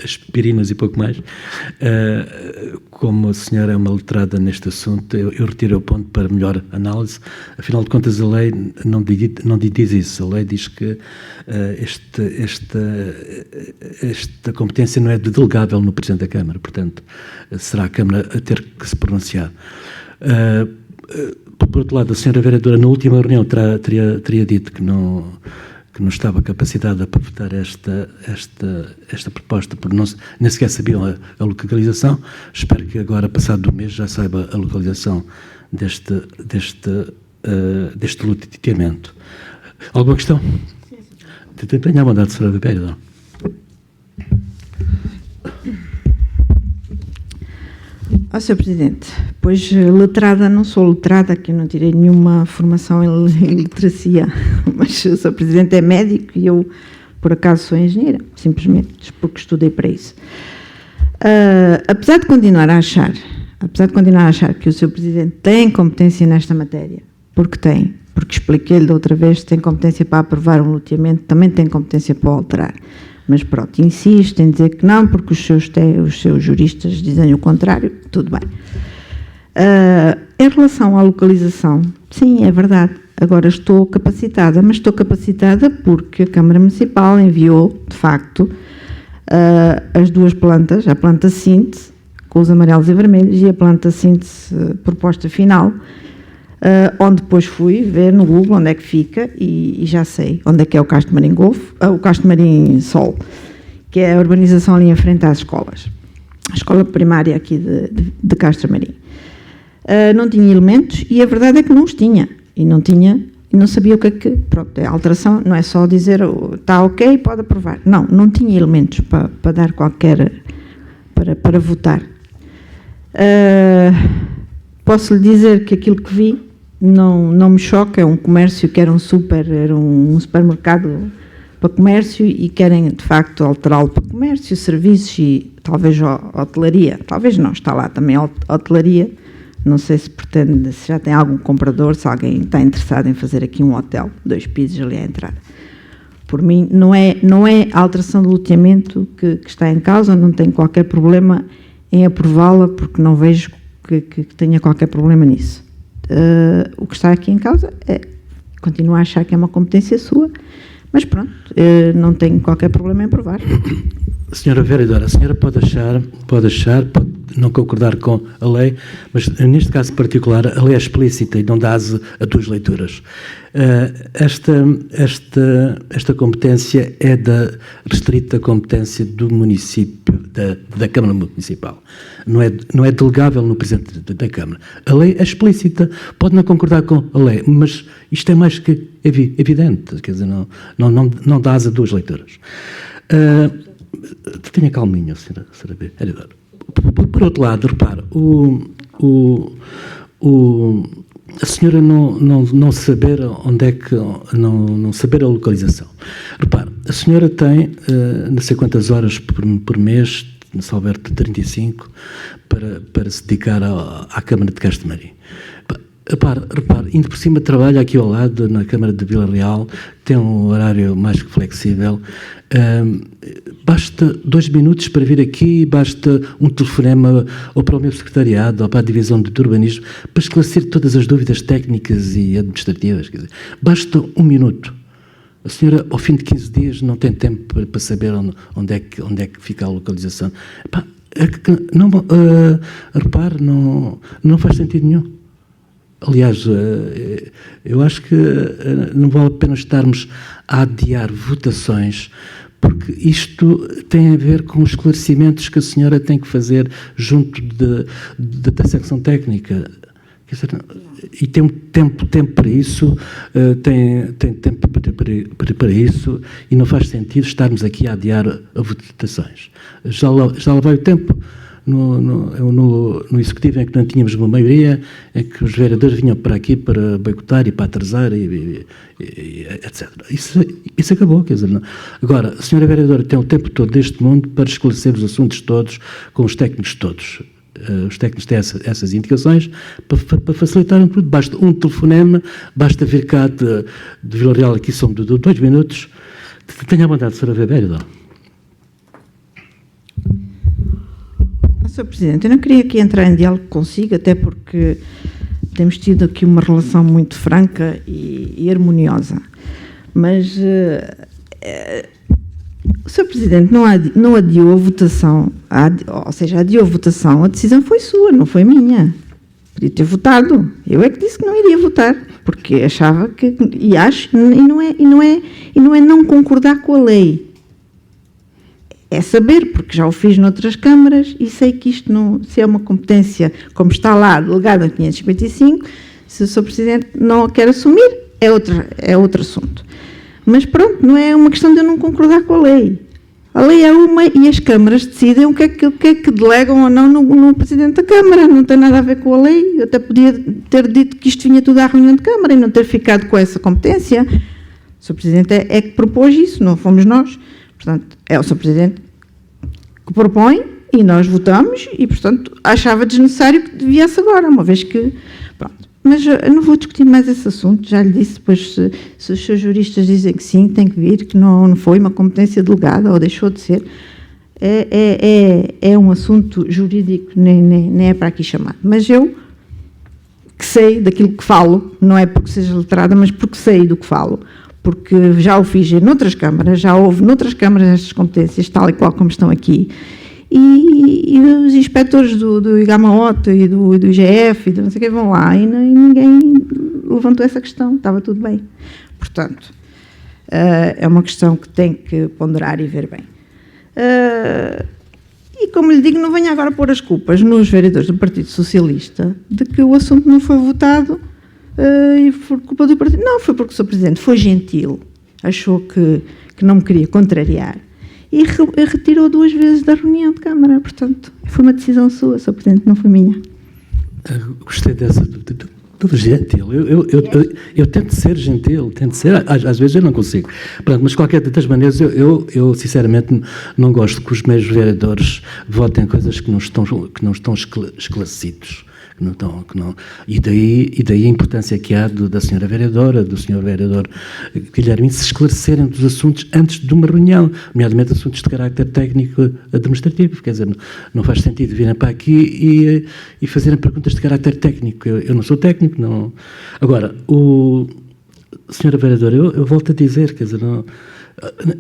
aspirinas e pouco mais, como a senhora é uma letrada neste assunto, eu retiro o ponto para melhor análise. Afinal de contas, a lei não diz isso. A lei diz que esta competência não é delegável no Presidente da Câmara, portanto, será a Câmara a ter que se pronunciar. Por outro lado, a senhora vereadora, na última reunião, teria dito que não estava capacitada para votar esta proposta, porque nem sequer sabiam a localização. Espero que agora, passado um mês, já saiba a localização deste loteamento. Alguma questão? Sim. Tenha a bondade, senhora vereadora. Sr. Presidente, pois letrada, não sou letrada, que eu não tirei nenhuma formação em literacia, mas o Sr. Presidente é médico e eu, por acaso, sou engenheira, simplesmente porque estudei para isso. Apesar de continuar a achar que o Sr. Presidente tem competência nesta matéria, porque expliquei-lhe da outra vez, tem competência para aprovar um loteamento, também tem competência para alterar. Mas pronto, insisto em dizer que não, porque os seus juristas dizem o contrário, tudo bem. Em relação à localização, sim, é verdade, agora estou capacitada, mas estou capacitada porque a Câmara Municipal enviou, de facto, as duas plantas, a planta síntese, com os amarelos e vermelhos, e a planta síntese proposta final, onde depois fui ver no Google onde é que fica e já sei onde é que é o Castro Marim Golfo, o Castro Marim Sol, que é a urbanização ali em frente às escolas. A escola primária aqui de Castro Marim. Não tinha elementos e a verdade é que não os tinha. E não sabia o que é que... Pronto, a alteração não é só dizer está ok, pode aprovar. Não tinha elementos para dar qualquer... para votar. Posso lhe dizer que aquilo que vi não me choca. É um comércio que era um supermercado para comércio e querem de facto alterá-lo para comércio, serviços e talvez hotelaria. Talvez não, está lá também hotelaria. Não sei se pretende, se já tem algum comprador, se alguém está interessado em fazer aqui um hotel, 2 pisos ali à entrada. Por mim, não é a alteração do loteamento que está em causa, não tenho qualquer problema em aprová-la, porque não vejo que tenha qualquer problema nisso. O que está aqui em causa é, continuo a achar que é uma competência sua, mas pronto, não tenho qualquer problema em aprovar. Senhora Vereadora, a senhora pode não concordar com a lei, mas neste caso particular a lei é explícita e não dá asa a 2 leituras. Esta competência é restrita à competência do município, da Câmara Municipal. Não é delegável no Presidente da Câmara. A lei é explícita, pode não concordar com a lei, mas isto é mais que evidente, quer dizer, não dá asa a 2 leituras. Tenha calminha, senhora vereadora. Por outro lado, repare, a senhora não saber onde é que, não saber a localização. Repare, a senhora tem não sei quantas horas por mês, se houver 35, para se dedicar à Câmara de Castro Marim. Repare, indo por cima trabalha aqui ao lado, na Câmara de Vila Real, tem um horário mais que flexível. Basta 2 minutos para vir aqui, basta um telefonema ou para o meu secretariado ou para a divisão de urbanismo para esclarecer todas as dúvidas técnicas e administrativas. Quer dizer, basta 1 minuto. A senhora, ao fim de 15 dias, não tem tempo para saber onde é que fica a localização. Repare, não faz sentido nenhum. Aliás, eu acho que não vale a pena estarmos a adiar votações, porque isto tem a ver com os esclarecimentos que a senhora tem que fazer junto da secção técnica. Quer dizer, e tem tempo para isso, tem tempo para isso, e não faz sentido estarmos aqui a adiar a votações. Já lá vai o tempo. No Executivo em que não tínhamos uma maioria, em que os vereadores vinham para aqui para boicotar e para atrasar, etc. Isso acabou, quer dizer, não. Agora, a senhora vereadora tem o tempo todo deste mundo para esclarecer os assuntos todos, com os técnicos todos. Os técnicos têm essas indicações para facilitar tudo. Basta um telefonema, basta vir cá de Vila Real, aqui são de 2 minutos. Tenha a vontade, senhora vereadora. Sr. Presidente, eu não queria aqui entrar em diálogo consigo, até porque temos tido aqui uma relação muito franca e harmoniosa. Mas, o Sr. Presidente não adiou a votação, ou seja, adiou a votação, a decisão foi sua, não foi minha. Podia ter votado. Eu é que disse que não iria votar, porque achava que, e acho, e não é não concordar com a lei. É saber, porque já o fiz noutras câmaras e sei que isto não, se é uma competência, como está lá, delegada em 555, se o Sr. Presidente não a quer assumir, é outro assunto. Mas pronto, não é uma questão de eu não concordar com a lei. A lei é uma e as câmaras decidem o que é que delegam ou não no Presidente da Câmara. Não tem nada a ver com a lei. Eu até podia ter dito que isto vinha tudo à reunião de Câmara e não ter ficado com essa competência. O Sr. Presidente é que propôs isso, não fomos nós. Portanto, é o Sr. Presidente que propõe e nós votamos e, portanto, achava desnecessário que viesse agora, uma vez que... Pronto. Mas eu não vou discutir mais esse assunto, já lhe disse, depois se os seus juristas dizem que sim, tem que vir, que não foi uma competência delegada ou deixou de ser. É um assunto jurídico, nem é para aqui chamar. Mas eu, que sei daquilo que falo, não é porque seja letrada, mas porque sei do que falo, porque já o fiz noutras câmaras, já houve noutras câmaras estas competências, tal e qual como estão aqui, e os inspectores do IGAMA-OT e do IGF e do não sei o que vão lá e ninguém levantou essa questão, estava tudo bem. Portanto, é uma questão que tem que ponderar e ver bem. E como lhe digo, não venha agora pôr as culpas nos vereadores do Partido Socialista de que o assunto não foi votado e por culpa do Partido. Não, foi porque o Sr. Presidente foi gentil, achou que não me queria contrariar e retirou 2 vezes da reunião de Câmara. Portanto, foi uma decisão sua, Sr. Presidente, não foi minha. Gostei dessa do gentil. Eu tento ser gentil, tento ser, às vezes eu não consigo. Pronto, mas de qualquer das maneiras, eu sinceramente não gosto que os meus vereadores votem coisas que não estão esclarecidos. E daí a importância que há da senhora vereadora, do senhor vereador Guilherme, se esclarecerem dos assuntos antes de uma reunião, nomeadamente assuntos de carácter técnico administrativo. Quer dizer, não faz sentido virem para aqui e fazerem perguntas de carácter técnico. Eu não sou técnico, não. Agora, senhora vereadora, eu volto a dizer, quer dizer,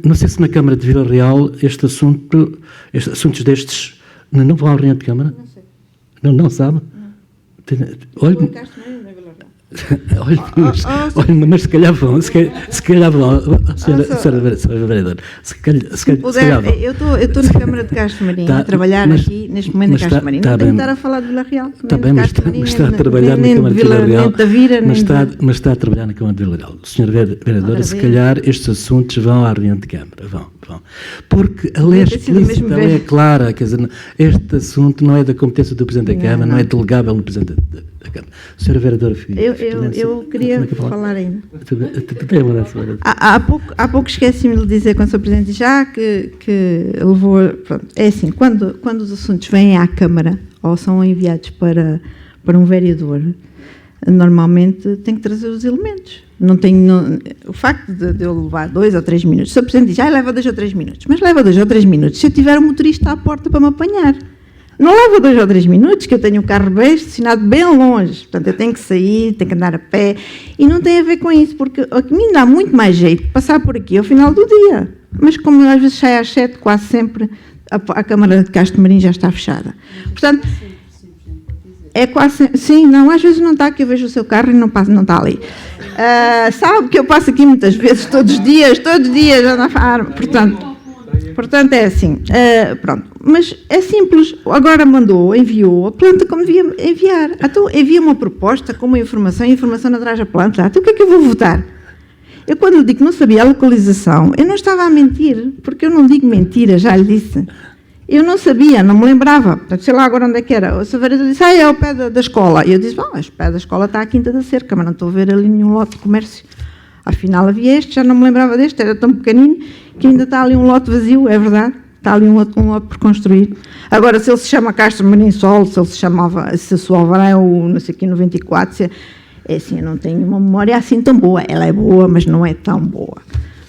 não sei se na Câmara de Vila Real assuntos destes não vão à reunião de Câmara? Não sei. Não sabe? Olha, mas se calhar vão, senhora vereadora, se calhar vão. Eu estou na Câmara de Castro Marinho a trabalhar aqui, neste momento, na Castro Marinho. Não tenho que estar a falar de Vila Real. Está bem, mas está a trabalhar na Câmara de Vila Real. Mas está a trabalhar na Câmara de Vila Real. Senhora vereadora, se calhar estes assuntos vão à reunião de Câmara. Vão. Porque a lei é explícita, a lei é clara. Quer dizer, este assunto não é da competência do Presidente da Câmara, não é delegável no Presidente da Câmara. Senhora vereadora Filho. Eu queria falar ainda. Há Há pouco esqueci-me de dizer quando o Sr. Presidente já que levou... Pronto, é assim, quando os assuntos vêm à Câmara ou são enviados para um vereador, normalmente tem que trazer os elementos. O facto de eu levar 2 ou 3 minutos, o Sr. Presidente diz, leva 2 ou 3 minutos, mas leva 2 ou 3 minutos se eu tiver um motorista à porta para me apanhar. Não leva 2 ou 3 minutos, que eu tenho um carro bem estacionado bem longe. Portanto, eu tenho que sair, tenho que andar a pé. E não tem a ver com isso, porque a mim dá muito mais jeito passar por aqui ao final do dia. Mas como às vezes sai às 7, quase sempre, a Câmara de Castro Marinho já está fechada. Portanto, é quase... Sim, não, às vezes não está, que eu vejo o seu carro e não está ali. Sabe que eu passo aqui muitas vezes, todos os dias, Portanto, é assim, pronto. Mas é simples, agora enviou a planta como devia enviar. Então, envia uma proposta com uma informação e a informação atrás da planta. Então, o que é que eu vou votar? Eu, quando lhe digo que não sabia a localização, eu não estava a mentir, porque eu não digo mentira, já lhe disse. Eu não sabia, não me lembrava. Portanto, sei lá agora onde é que era. O Saveiro disse, é ao pé da escola. E eu disse, o pé da escola está à Quinta da Cerca, mas não estou a ver ali nenhum lote de comércio. Afinal, havia este, já não me lembrava deste, era tão pequenino que ainda está ali um lote vazio, é verdade. Está ali um lote por construir. Agora, se ele se chama Castro Marinho Sol, se a sua alvará é o, não sei o que, 94, é assim, eu não tenho uma memória assim tão boa. Ela é boa, mas não é tão boa.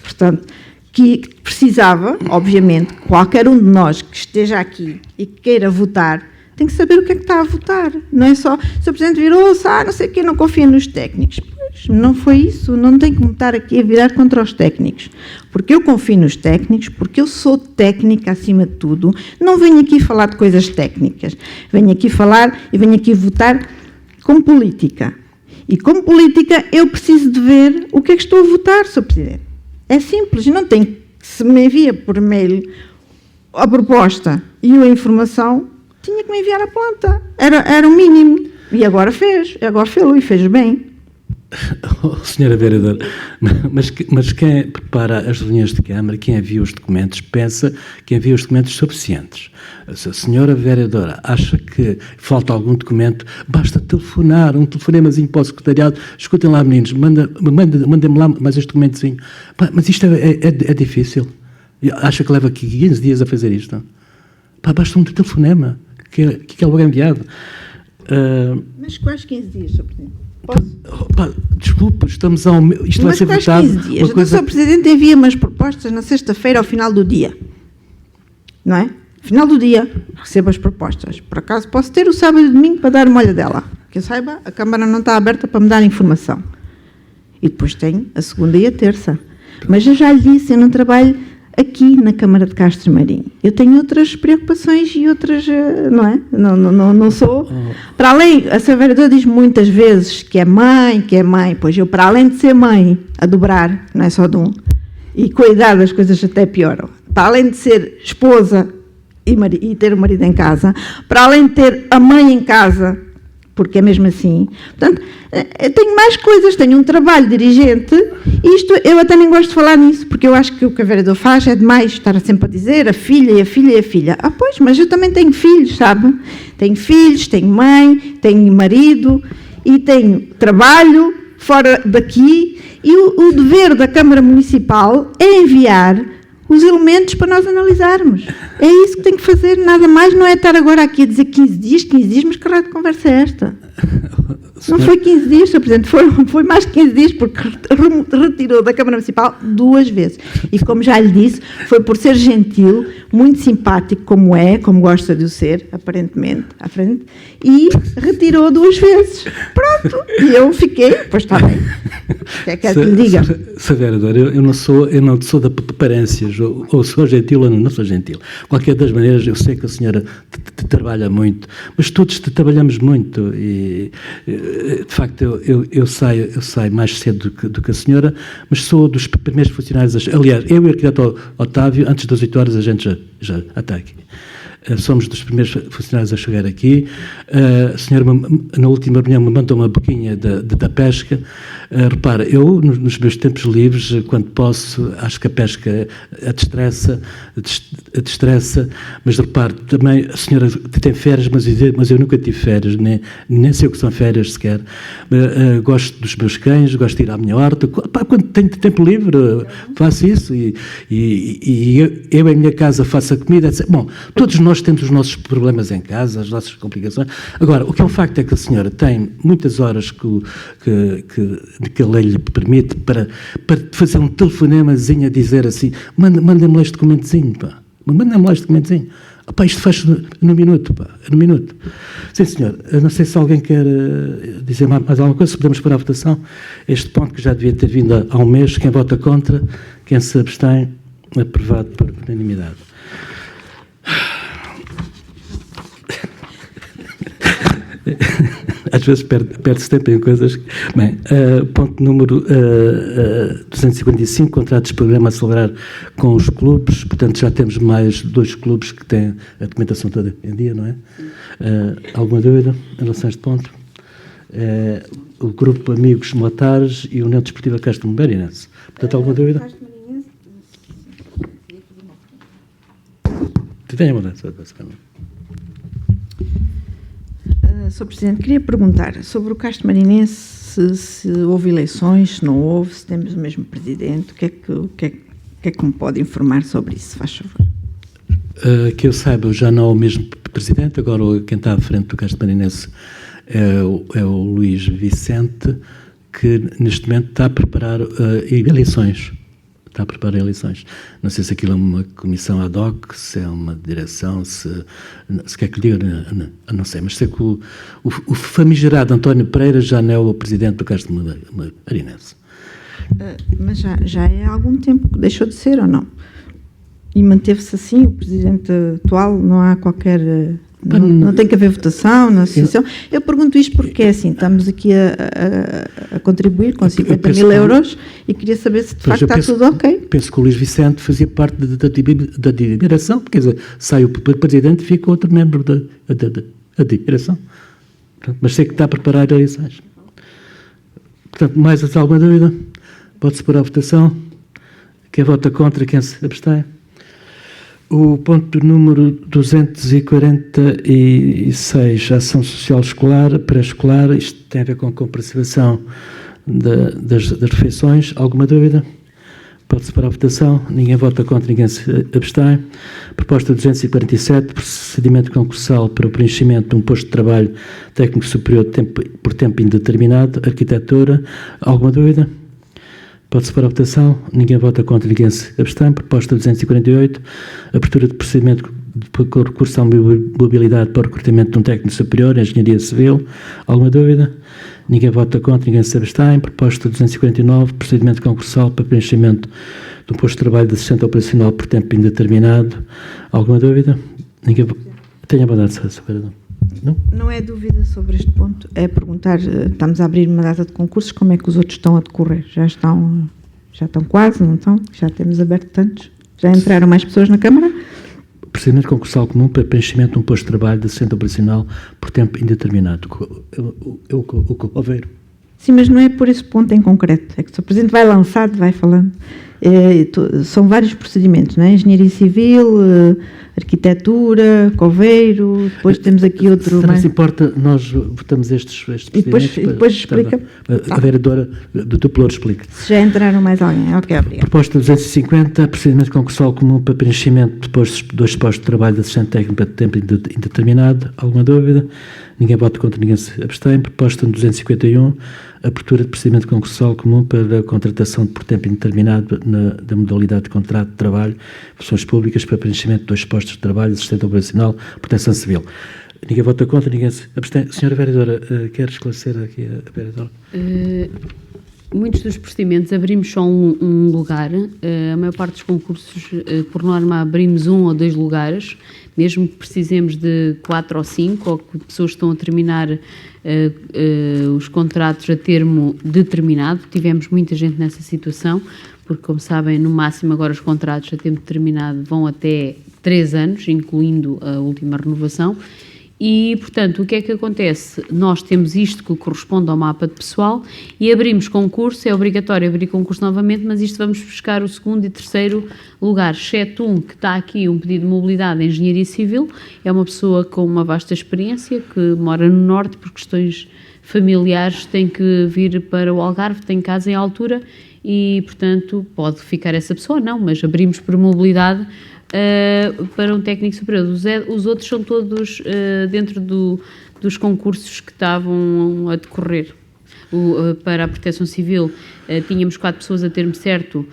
Portanto, que precisava, obviamente, qualquer um de nós que esteja aqui e que queira votar, tem que saber o que é que está a votar. Não é só, se o Presidente virou-se, não sei o que, não confia nos técnicos. Pois, não foi isso. Não tem que me estar aqui a virar contra os técnicos. Porque eu confio nos técnicos, porque eu sou técnica acima de tudo. Não venho aqui falar de coisas técnicas. Venho aqui falar e venho aqui votar com política. E como política, eu preciso de ver o que é que estou a votar, Sr. Presidente. É simples. Não tem que, se me envia por e-mail a proposta e a informação, tinha que me enviar a planta. Era o mínimo. E agora fez-lo e fez bem. Senhora vereadora, mas quem prepara as reuniões de Câmara, quem envia os documentos, pensa que envia os documentos suficientes. Se a senhora vereadora acha que falta algum documento, basta telefonar, um telefonemazinho para o secretariado, escutem lá, meninos, mandem-me lá mais este documentozinho. Mas isto é difícil. Acha que leva aqui 15 dias a fazer isto? Basta um telefonema que é logo enviado. Mas quais 15 dias, Sr. Presidente? Desculpa, estamos ao... Isto vai ser votado... Mas quais 15 dias? O Sr. Presidente envia umas propostas na sexta-feira ao final do dia. Não é? Final do dia, recebo as propostas. Por acaso, posso ter o sábado e o domingo para dar uma olhadela. Que eu saiba, a Câmara não está aberta para me dar informação. E depois tenho a segunda e a terça. Mas eu já lhe disse, eu não trabalho aqui na Câmara de Castro-Marim. Eu tenho outras preocupações e outras, não é? Não sou... Para além, a Sra. Vereadora diz muitas vezes que é mãe, pois eu, para além de ser mãe, a dobrar, não é só de um, e com a idade as coisas até pioram, para além de ser esposa e ter o marido em casa, para além de ter a mãe em casa, porque é mesmo assim. Portanto, eu tenho mais coisas, tenho um trabalho dirigente, e isto, eu até nem gosto de falar nisso, porque eu acho que o que a vereadora faz é demais estar sempre a dizer a filha e a filha e a filha. Ah, pois, mas eu também tenho filhos, sabe? Tenho filhos, tenho mãe, tenho marido, e tenho trabalho fora daqui, e o dever da Câmara Municipal é enviar os elementos para nós analisarmos. É isso que tem que fazer, nada mais, não é estar agora aqui a dizer 15 dias, mas que raio de conversa é esta? Não foi 15 dias, Sr. Presidente, foi mais de 15 dias, porque retirou da Câmara Municipal 2 vezes. E, como já lhe disse, foi por ser gentil, muito simpático, como gosta de o ser, aparentemente, à frente, e retirou 2 vezes. Pronto. E eu fiquei, pois está bem. O que é que lhe diga? Sr. Vereador, eu não sou da preparências, ou sou gentil ou não sou gentil. Qualquer das maneiras, eu sei que a senhora trabalha muito, mas todos trabalhamos muito, e de facto eu saio mais cedo do que a senhora, mas sou dos primeiros funcionários. Aliás, eu e o arquiteto Otávio, antes das 8 horas a gente já está aqui. Somos dos primeiros funcionários a chegar aqui. A senhora, na última reunião, me mandou uma boquinha da pesca. Repara, eu, nos meus tempos livres, quando posso, acho que a pesca a destressa, mas repare, também a senhora tem férias, mas eu nunca tive férias, nem sei o que são férias sequer. Gosto dos meus cães, gosto de ir à minha horta. Quando tenho tempo livre, faço isso. E eu em minha casa faço a comida, etc. Bom, todos nós temos os nossos problemas em casa, as nossas complicações. Agora, o que é um facto é que a senhora tem muitas horas que a lei lhe permite para fazer um telefonemazinho a dizer assim, manda-me lá este documentozinho, pá. Manda-me lá este documentozinho. Pá, isto faz no minuto, pá. No minuto. Sim, senhor. Eu não sei se alguém quer dizer mais alguma coisa, se podemos parar a votação. Este ponto que já devia ter vindo há um mês, quem vota contra, quem se abstém, aprovado por unanimidade. Às vezes perde-se tempo em coisas. Bem, ponto número 255, contratos de programa a celebrar com os clubes. Portanto, já temos mais 2 clubes que têm a documentação toda em dia, não é? Alguma dúvida em relação a este ponto? O Grupo Amigos Motares e a União Desportiva Castro-Marinense. Portanto, alguma dúvida? Tenha mudança. Sr. Presidente, queria perguntar sobre o Castro-Marinense, se houve eleições, se não houve, se temos o mesmo Presidente, o que é que me pode informar sobre isso, faz favor? Que eu saiba, já não há o mesmo Presidente, agora quem está à frente do Castro-Marinense é o Luís Vicente, que neste momento está a preparar eleições. Está a preparar eleições. Não sei se aquilo é uma comissão ad hoc, se é uma direção, se quer que lhe diga, não sei, mas sei que o famigerado António Pereira já não é o presidente do Castro-Marinense. Mas já é há algum tempo que deixou de ser, ou não? E manteve-se assim, o presidente atual, não há qualquer... Não tem que haver votação na associação. Eu pergunto isto porque, assim, estamos aqui a contribuir com 50 mil euros e queria saber se de facto está tudo ok. Penso que o Luís Vicente fazia parte da direção, quer dizer, sai o presidente e fica outro membro da direção. Mas sei que está a preparar eleições. Portanto, mais alguma dúvida? Pode-se pôr à votação. Quem vota contra, quem se abstém? O ponto número 246, ação social escolar, pré-escolar, isto tem a ver com a participação das refeições. Alguma dúvida? Pode-se para a votação. Ninguém vota contra, ninguém se abstém. Proposta 247, procedimento concursal para o preenchimento de um posto de trabalho técnico superior por tempo indeterminado, arquitetura. Alguma dúvida? Pode-se para a votação. Ninguém vota contra, ninguém se abstém. Proposta 248, abertura de procedimento de concurso à mobilidade para o recrutamento de um técnico superior em engenharia civil. Alguma dúvida? Ninguém vota contra, ninguém se abstém. Proposta 249, procedimento concursal para preenchimento do posto de trabalho de assistente operacional por tempo indeterminado. Alguma dúvida? Ninguém... Tenha bondade, Sr. Vereador. Não? Não é dúvida sobre este ponto, é perguntar, estamos a abrir uma data de concursos, como é que os outros estão a decorrer? Já estão quase, não estão? Já temos aberto tantos? Já entraram mais pessoas na Câmara? Procedimento concursal comum para preenchimento de um posto de trabalho de assistente operacional por tempo indeterminado. O Coveiro. Sim, mas não é por esse ponto em concreto. É que se o Presidente vai lançado, vai falando. São vários procedimentos, não é? Engenharia Civil, Arquitetura, Coveiro, depois temos aqui outro... Se não se importa, nós votamos estes procedimentos. E depois explica. A vereadora do Tupelor explica. Se já entraram mais alguém. Ok, obrigado. Proposta 250, procedimento concursal comum para preenchimento de dois postos de trabalho de assistente técnico para tempo indeterminado. Alguma dúvida? Ninguém vota contra, ninguém se abstém. Proposta 251, abertura de procedimento concursal comum para a contratação por tempo indeterminado da modalidade de contrato de trabalho, funções públicas para preenchimento de dois postos de trabalho, assistente operacional, proteção civil. Ninguém vota contra, ninguém se abstém. Senhora Vereadora, quer esclarecer aqui a Vereadora? Muitos dos procedimentos abrimos só um lugar. A maior parte dos concursos, por norma, abrimos 1 ou 2 lugares, mesmo que precisemos de 4 ou 5, ou que pessoas estão a terminar os contratos a termo determinado. Tivemos muita gente nessa situação, porque, como sabem, no máximo agora os contratos a tempo determinado vão até 3 anos, incluindo a última renovação. E, portanto, o que é que acontece? Nós temos isto que corresponde ao mapa de pessoal e abrimos concurso, é obrigatório abrir concurso novamente, mas isto vamos buscar o 2º e 3º lugar, exceto um que está aqui, um pedido de mobilidade em Engenharia Civil, é uma pessoa com uma vasta experiência, que mora no Norte, por questões familiares, tem que vir para o Algarve, tem casa em altura e, portanto, pode ficar essa pessoa, não, mas abrimos por mobilidade para um técnico superior. Os outros são todos dentro dos concursos que estavam a decorrer. Para a Proteção Civil tínhamos 4 pessoas a termo certo,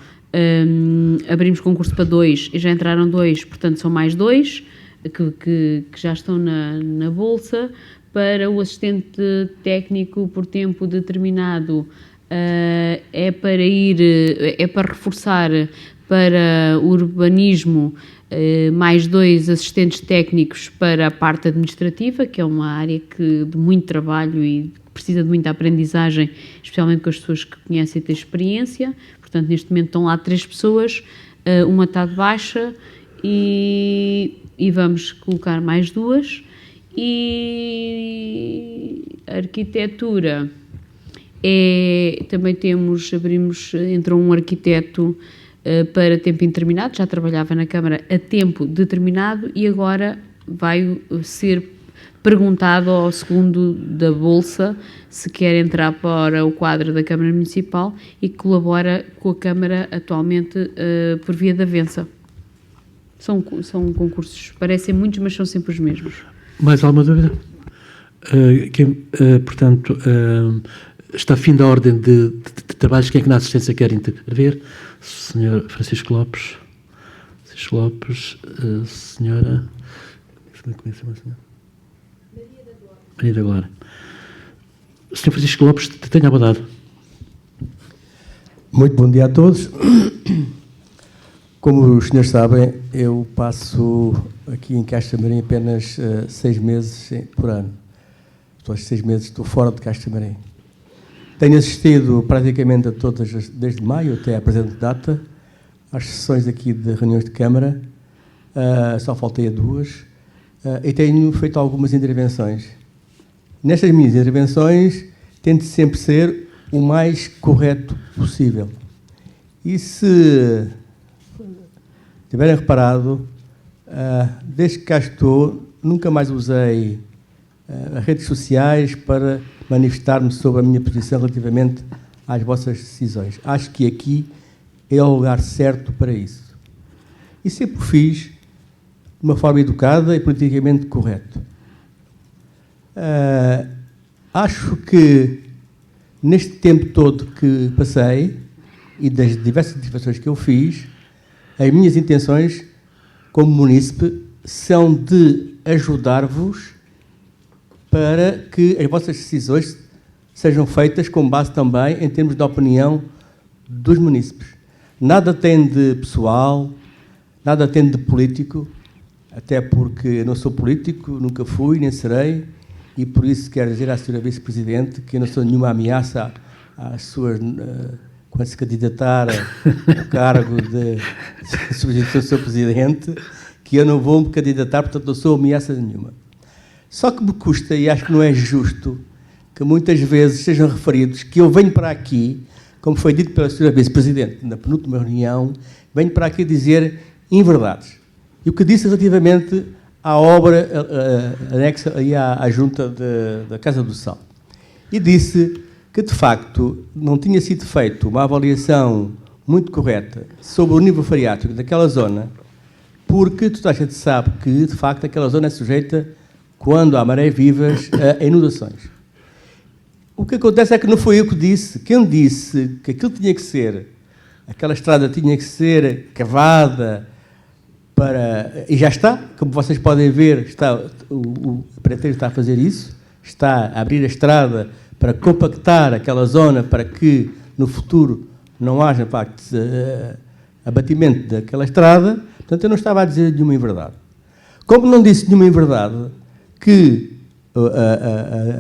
abrimos concurso para 2 e já entraram 2, portanto são mais 2 que já estão na bolsa. Para o assistente técnico por tempo determinado é para reforçar para o urbanismo, mais 2 assistentes técnicos para a parte administrativa, que é uma área de muito trabalho e que precisa de muita aprendizagem, especialmente com as pessoas que conhecem e têm experiência. Portanto, neste momento estão lá 3 pessoas, uma está de baixa e vamos colocar mais 2. E a arquitetura, também entrou um arquiteto para tempo indeterminado, já trabalhava na Câmara a tempo determinado e agora vai ser perguntado ao segundo da Bolsa se quer entrar para o quadro da Câmara Municipal e colabora com a Câmara atualmente por via da Avença. São concursos, parecem muitos, mas são sempre os mesmos. Mais alguma dúvida? Portanto, está a fim da ordem de trabalhos. Quem é que na assistência quer intervir? Senhor Francisco Lopes. Senhora... Como é que se chama a senhora? Maria da Glória. Senhor Francisco Lopes, tenha a bondade. Muito bom dia a todos. Como os senhores sabem, eu passo aqui em Castro-Marim apenas 6 meses por ano. Esses 6 meses estou fora de Castro-Marim. Tenho assistido praticamente a todas, desde maio até à presente data, às sessões aqui de reuniões de Câmara, só faltei a 2, e tenho feito algumas intervenções. Nestas minhas intervenções, tento sempre ser o mais correto possível. E se tiverem reparado, desde que cá estou, nunca mais usei as redes sociais para manifestar-me sobre a minha posição relativamente às vossas decisões. Acho que aqui é o lugar certo para isso. E sempre o fiz de uma forma educada e politicamente correta. Acho que neste tempo todo que passei e das diversas intervenções que eu fiz, as minhas intenções como munícipe são de ajudar-vos para que as vossas decisões sejam feitas com base também em termos de opinião dos munícipes. Nada tem de pessoal, nada tem de político, até porque eu não sou político, nunca fui, nem serei, e por isso quero dizer à Sra. Vice-Presidente que eu não sou nenhuma ameaça às suas... quando se candidatar ao cargo de substituição do Sr. Presidente, que eu não vou me candidatar, portanto não sou ameaça nenhuma. Só que me custa, e acho que não é justo, que muitas vezes sejam referidos que eu venho para aqui, como foi dito pela Sra. Vice-Presidente na penúltima reunião, venho para aqui dizer inverdades. E o que disse relativamente à obra anexa aí à junta da Casa do Sal. E disse que, de facto, não tinha sido feita uma avaliação muito correta sobre o nível freático daquela zona, porque toda a gente sabe que, de facto, aquela zona é sujeita, quando há marés vivas, a inundações. O que acontece é que não foi eu que disse. Quem disse que aquilo tinha que ser, aquela estrada tinha que ser cavada para... E já está, como vocês podem ver, o empreiteiro está a fazer isso, está a abrir a estrada para compactar aquela zona para que, no futuro, não haja, de facto, abatimento daquela estrada. Portanto, eu não estava a dizer nenhuma inverdade. Como não disse nenhuma inverdade, que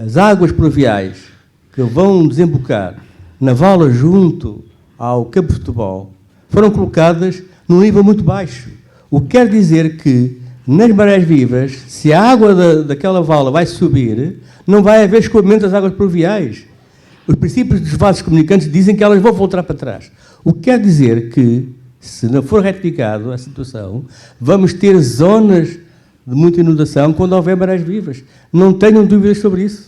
as águas pluviais que vão desembocar na vala junto ao campo de futebol foram colocadas num nível muito baixo. O que quer dizer que, nas marés vivas, se a água daquela vala vai subir, não vai haver escoamento das águas pluviais. Os princípios dos vasos comunicantes dizem que elas vão voltar para trás. O que quer dizer que, se não for retificado a situação, vamos ter zonas de muita inundação quando houver marés vivas. Não tenham dúvidas sobre isso.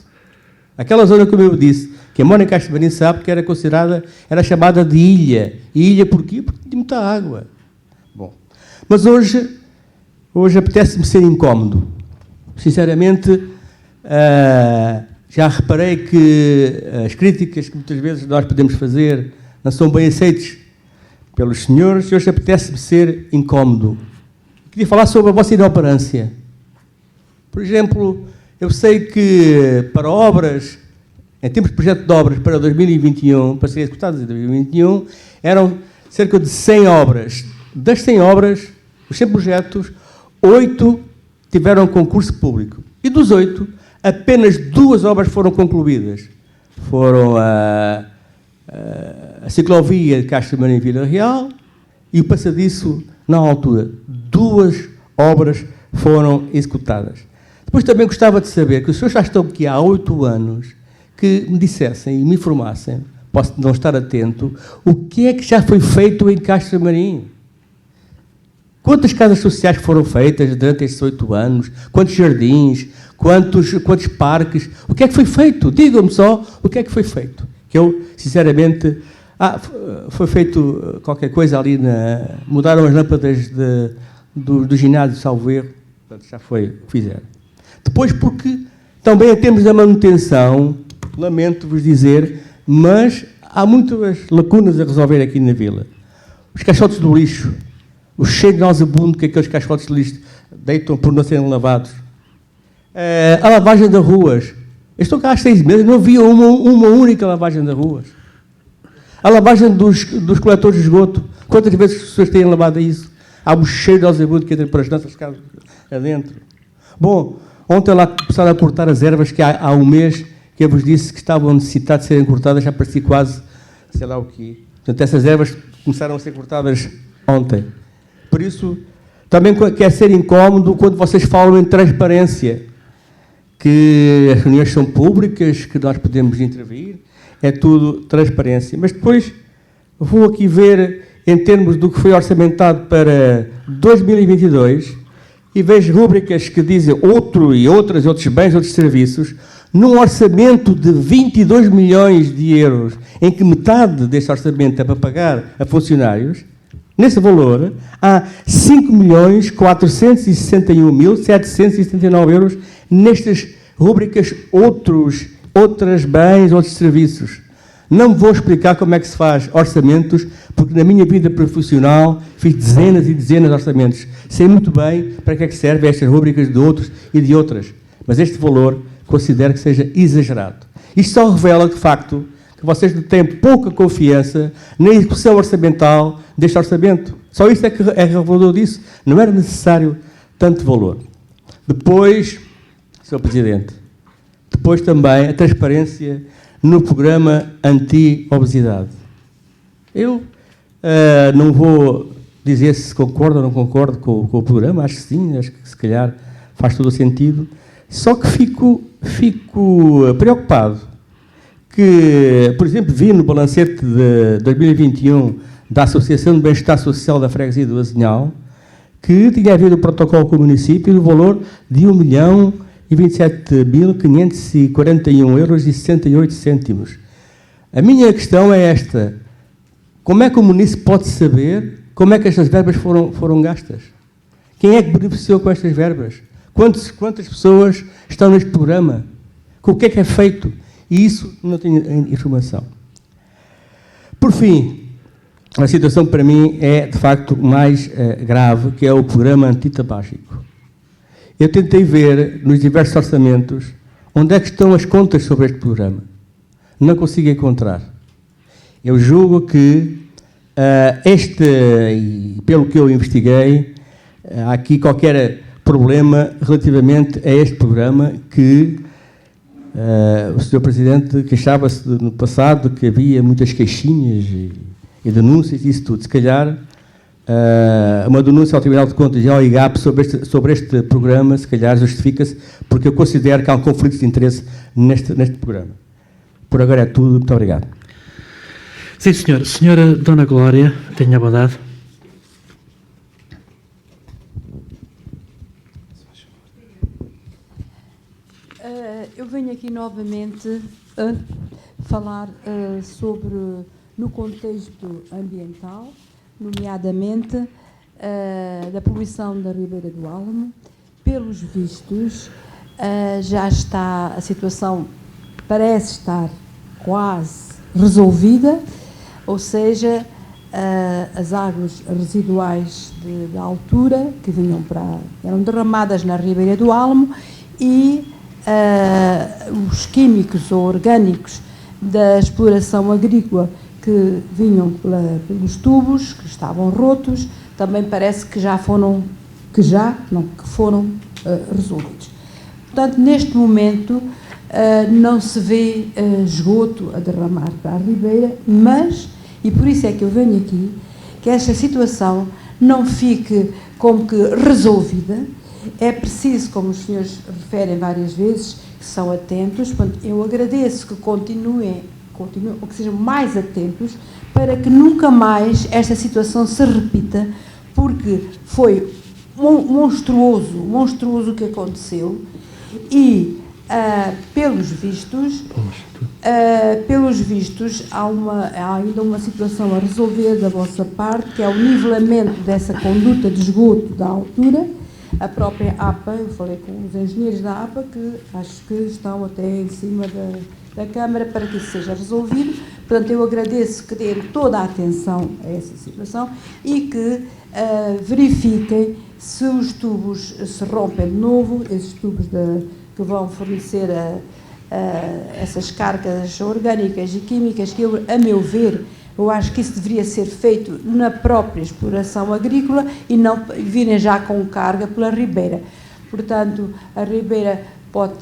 Aquela zona, como eu disse, quem mora em Castro Marim sabe que era considerada, era chamada de ilha. E ilha porquê? Porque tinha muita água. Bom, mas hoje apetece-me ser incómodo. Sinceramente, já reparei que as críticas que muitas vezes nós podemos fazer não são bem aceitas pelos senhores, e hoje apetece-me ser incómodo. Queria falar sobre a vossa inoperância. Por exemplo, eu sei que para obras, em termos de projeto de obras para 2021, para serem executadas em 2021, eram cerca de 100 obras. Das 100 obras, os 100 projetos, 8 tiveram concurso público. E dos 8, apenas 2 obras foram concluídas. Foram a ciclovia de Castro Marim Vila Real e o passadiço na altura. 2 obras foram executadas. Depois também gostava de saber que os senhores já estão aqui há 8 anos, que me dissessem e me informassem, posso não estar atento, o que é que já foi feito em Castro Marim? Quantas casas sociais foram feitas durante estes 8 anos? Quantos jardins? Quantos parques? O que é que foi feito? Digam-me só o que é que foi feito. Que eu, sinceramente... foi feito qualquer coisa ali, mudaram as lâmpadas do ginásio, salvo erro. Portanto, já foi o que fizeram. Depois, porque também em termos da manutenção, lamento-vos dizer, mas há muitas lacunas a resolver aqui na vila. Os caixotes do lixo, o cheiro nauseabundo que aqueles caixotes de lixo deitam por não serem lavados. A lavagem das ruas. Eu estou cá há 6 meses, não havia uma única lavagem das ruas. A lavagem dos coletores de esgoto. Quantas vezes as pessoas têm lavado isso? Há um cheiro nauseabundo que entra por as nossas casas adentro. Bom, ontem lá começaram a cortar as ervas que há um mês que eu vos disse que estavam necessitadas de serem cortadas, já parecia quase, sei lá o quê. Portanto, essas ervas começaram a ser cortadas ontem. Por isso, também quer ser incómodo quando vocês falam em transparência, que as reuniões são públicas, que nós podemos intervir, é tudo transparência. Mas depois vou aqui ver, em termos do que foi orçamentado para 2022, e vejo rúbricas que dizem outros bens, outros serviços, num orçamento de 22 milhões de euros, em que metade desse orçamento é para pagar a funcionários. Nesse valor, há 5.461.779 euros nestas rúbricas outros bens, outros serviços. Não vou explicar como é que se faz orçamentos, porque na minha vida profissional fiz dezenas e dezenas de orçamentos. Sei muito bem para que é que servem estas rúbricas de outros e de outras. Mas este valor considero que seja exagerado. Isto só revela, de facto, que vocês têm pouca confiança na execução orçamental deste orçamento. Só isso é que é revelador disso. Não era necessário tanto valor. Depois, Sr. Presidente, depois também a transparência no programa anti-obesidade. Eu não vou dizer se concordo ou não concordo com o programa, acho que sim, acho que se calhar faz todo o sentido, só que fico preocupado que, por exemplo, vi no balancete de 2021 da Associação de Bem-Estar Social da Freguesia do Azinhal que tinha havido um protocolo com o município no valor de 1.027.541,68 €. A minha questão é esta: como é que o município pode saber como é que estas verbas foram gastas? Quem é que beneficiou com estas verbas? Quantas pessoas estão neste programa? Com o que é feito? E isso não tenho informação. Por fim, a situação que para mim é, de facto, mais grave, que é o programa antitabágico. Eu tentei ver nos diversos orçamentos onde é que estão as contas sobre este programa. Não consigo encontrar. Eu julgo que e pelo que eu investiguei, há aqui qualquer problema relativamente a este programa que o Sr. Presidente queixava-se no passado que havia muitas queixinhas e denúncias e isso tudo. Se calhar, uma denúncia ao Tribunal de Contas e ao IGAP sobre este programa, se calhar justifica-se, porque eu considero que há um conflito de interesse neste programa. Por agora é tudo. Muito obrigado. Sim, senhor. Senhora Dona Glória, tenha a bondade. Eu venho aqui novamente a falar sobre, no contexto ambiental, nomeadamente da poluição da Ribeira do Almo. Pelos vistos, já está, a situação parece estar quase resolvida, ou seja, as águas residuais da altura que vinham eram derramadas na Ribeira do Almo e os químicos ou orgânicos da exploração agrícola que vinham pelos tubos que estavam rotos, também parece que foram resolvidos. Portanto, neste momento não se vê esgoto a derramar para a Ribeira, mas, e por isso é que eu venho aqui, que esta situação não fique como que resolvida. É preciso, como os senhores referem várias vezes, que são atentos. Portanto, eu agradeço que continuem, ou que sejam mais atentos, para que nunca mais esta situação se repita, porque foi monstruoso o que aconteceu e, pelos vistos, há ainda uma situação a resolver da vossa parte, que é o nivelamento dessa conduta de esgoto da altura. A própria APA, eu falei com os engenheiros da APA, que acho que estão até em cima da Câmara para que isso seja resolvido. Portanto, eu agradeço que deem toda a atenção a essa situação e que verifiquem se os tubos se rompem de novo, esses tubos que vão fornecer essas cargas orgânicas e químicas, que a meu ver, eu acho que isso deveria ser feito na própria exploração agrícola e não virem já com carga pela Ribeira. Portanto, a Ribeira pode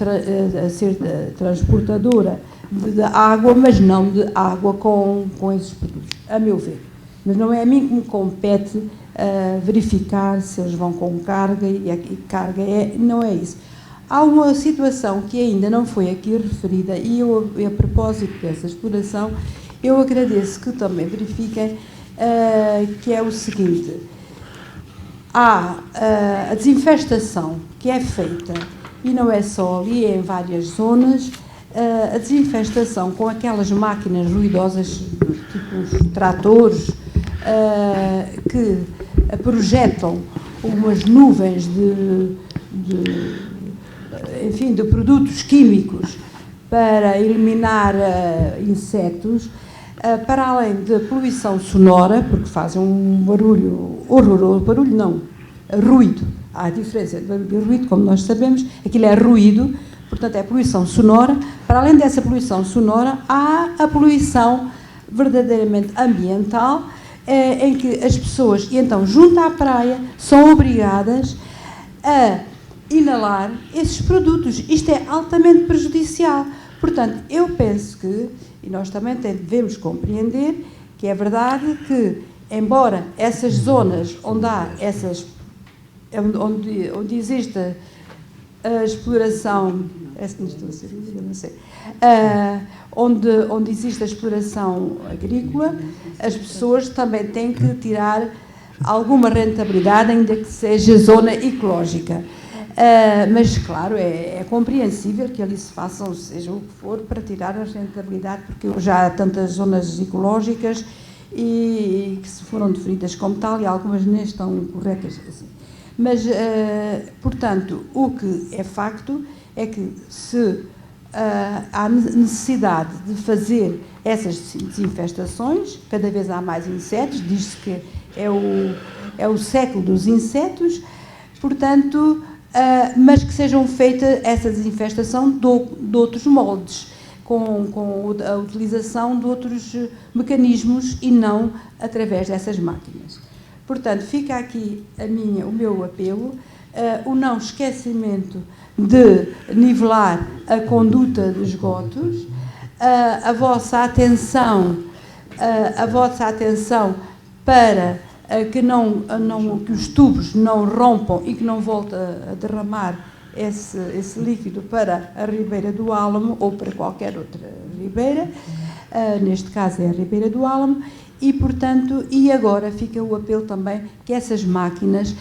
ser transportadora de água, mas não de água com esses produtos, a meu ver. Mas não é a mim que me compete verificar se eles vão com carga e carga não é isso. Há uma situação que ainda não foi aqui referida e eu, a propósito dessa exploração, eu agradeço que também verifiquem que é o seguinte: há a desinfestação que é feita, e não é só ali, é em várias zonas, a desinfestação com aquelas máquinas ruidosas, tipo os tratores, que projetam umas nuvens de produtos químicos para eliminar insetos, para além de poluição sonora, porque fazem um barulho horroroso, ruído. Há a diferença de barulho e ruído, como nós sabemos, aquilo é ruído, Portanto, é poluição sonora. Para além dessa poluição sonora, há a poluição verdadeiramente ambiental, em que as pessoas, e então, junto à praia, são obrigadas a inalar esses produtos. Isto é altamente prejudicial. Portanto, eu penso que, e nós também devemos compreender, que é verdade que, embora essas zonas onde há essas, onde existe a exploração, não sei, onde existe a exploração agrícola, as pessoas também têm que tirar alguma rentabilidade, ainda que seja zona ecológica. Mas, claro, é compreensível que ali se façam, seja o que for, para tirar a rentabilidade, porque já há tantas zonas ecológicas e que se foram definidas como tal, e algumas nem estão corretas assim. Mas, portanto, o que é facto é que se há necessidade de fazer essas desinfestações, cada vez há mais insetos, diz-se que é o século dos insetos, portanto, mas que sejam feitas essa desinfestação de outros moldes, com a utilização de outros mecanismos e não através dessas máquinas. Portanto, fica aqui o meu apelo, o não esquecimento de nivelar a conduta dos esgotos, a vossa atenção para que os tubos não rompam e que não volte a derramar esse líquido para a Ribeira do Álamo ou para qualquer outra ribeira, neste caso é a Ribeira do Álamo, e, portanto, e agora fica o apelo também que essas máquinas,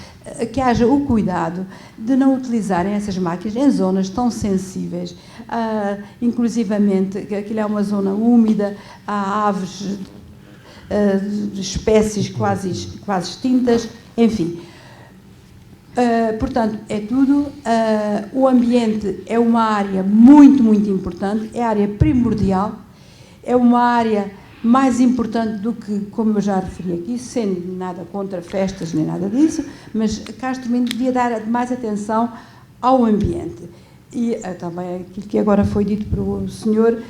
que haja o cuidado de não utilizarem essas máquinas em zonas tão sensíveis, inclusivamente, que aquilo é uma zona úmida, há aves de espécies quase extintas, enfim. Portanto, é tudo. O ambiente é uma área muito, muito importante, é a área primordial, é uma área mais importante do que, como eu já referi aqui, sendo nada contra festas nem nada disso, mas Castro Marinho devia dar mais atenção ao ambiente. E também aquilo que agora foi dito pelo senhor,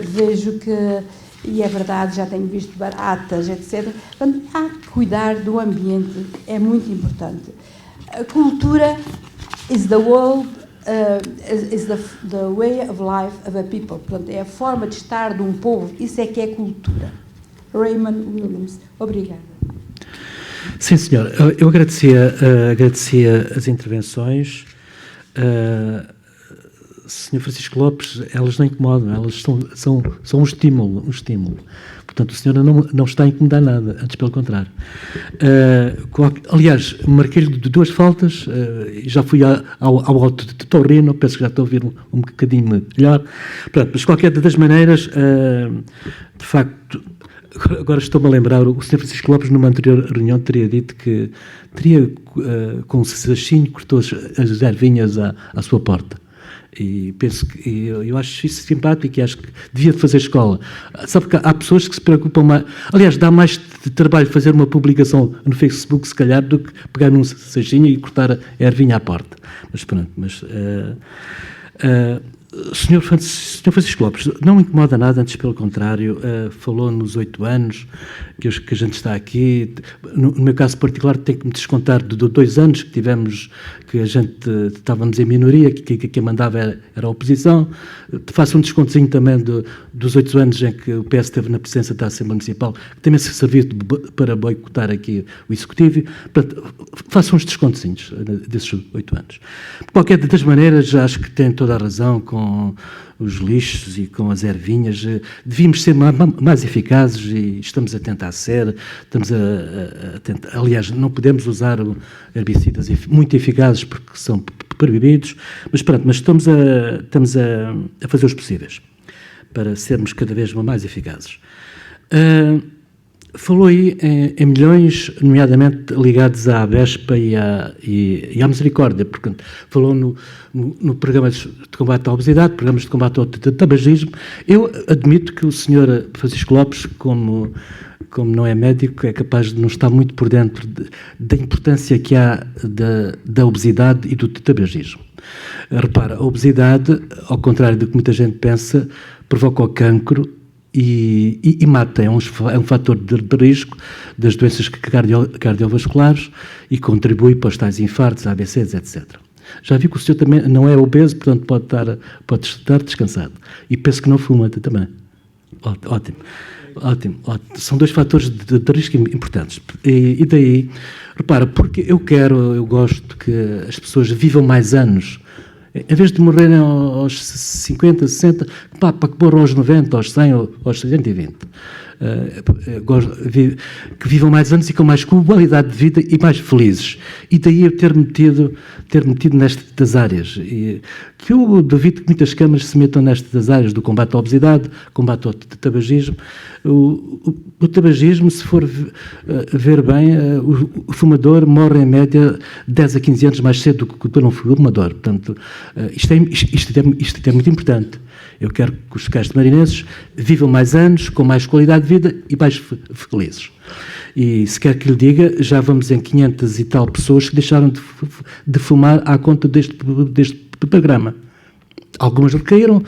vejo que, e é verdade, já tenho visto baratas, etc. Portanto, há que cuidar do ambiente, é muito importante. A cultura is the world, is the way of life of a people. Portanto, é a forma de estar de um povo, isso é que é cultura. Raymond Williams. Obrigada. Sim, senhora. Eu agradecia as intervenções. Sr. Francisco Lopes, elas não incomodam, elas são um estímulo. Portanto, o senhor não está a incomodar nada, antes pelo contrário. Aliás, marquei-lhe de 2 faltas, já fui ao Alto de Torrino, penso que já estou a ouvir um bocadinho melhor. Pronto, mas de qualquer das maneiras, de facto, agora estou-me a lembrar, o Sr. Francisco Lopes, numa anterior reunião, teria dito que teria, com um sachinho, cortou as ervinhas à sua porta. E penso que eu acho isso simpático e acho que devia fazer escola. Sabe que há pessoas que se preocupam mais. Aliás, dá mais de trabalho fazer uma publicação no Facebook, se calhar, do que pegar num sachinho e cortar a ervinha à porta. Mas pronto, Sr. Francisco Lopes, não me incomoda nada, antes pelo contrário, falou nos 8 anos que a gente está aqui. No meu caso particular, tenho que me descontar de 2 anos que tivemos, que a gente estávamos em minoria, que quem mandava era a oposição. Faço um descontozinho também dos 8 anos em que o PS esteve na presidência da Assembleia Municipal, que também se serviu para boicotar aqui o Executivo. Portanto, faço uns descontozinhos desses 8 anos. De qualquer das maneiras, já acho que tem toda a razão com os lixos e com as ervinhas. Devíamos ser mais eficazes e estamos a tentar ser. Aliás, não podemos usar herbicidas muito eficazes porque são proibidos, mas pronto, mas estamos a fazer os possíveis para sermos cada vez mais eficazes. Falou aí em milhões, nomeadamente ligados à Vespa e à Misericórdia, porque falou no programa de combate à obesidade, programas de combate ao tabagismo. Eu admito que o Sr. Francisco Lopes, como não é médico, é capaz de não estar muito por dentro da importância que há da obesidade e do tabagismo. Repara, a obesidade, ao contrário do que muita gente pensa, provoca o cancro e mata. É um fator de risco das doenças cardiovasculares e contribui para os tais infartos, AVCs, etc. Já vi que o senhor também não é obeso, portanto pode estar descansado. E penso que não fuma também. Ótimo. São dois fatores de risco importantes. E daí, repara, porque eu gosto que as pessoas vivam mais anos. Em vez de morrerem aos 50, 60, para que morram aos 90, aos 100 ou aos 120. Que vivam mais anos e com mais qualidade de vida e mais felizes. E daí eu ter metido nestas áreas. E que eu duvido que muitas câmaras se metam nestas áreas do combate à obesidade, combate ao tabagismo. O tabagismo, se for ver bem, o fumador morre em média 10 a 15 anos mais cedo do que o não fumador. Portanto, isto é muito importante. Eu quero que os castro-marinenses vivam mais anos, com mais qualidade de vida e mais felizes. E se quer que lhe diga, já vamos em 500 e tal pessoas que deixaram de fumar à conta deste programa. Algumas recaíram,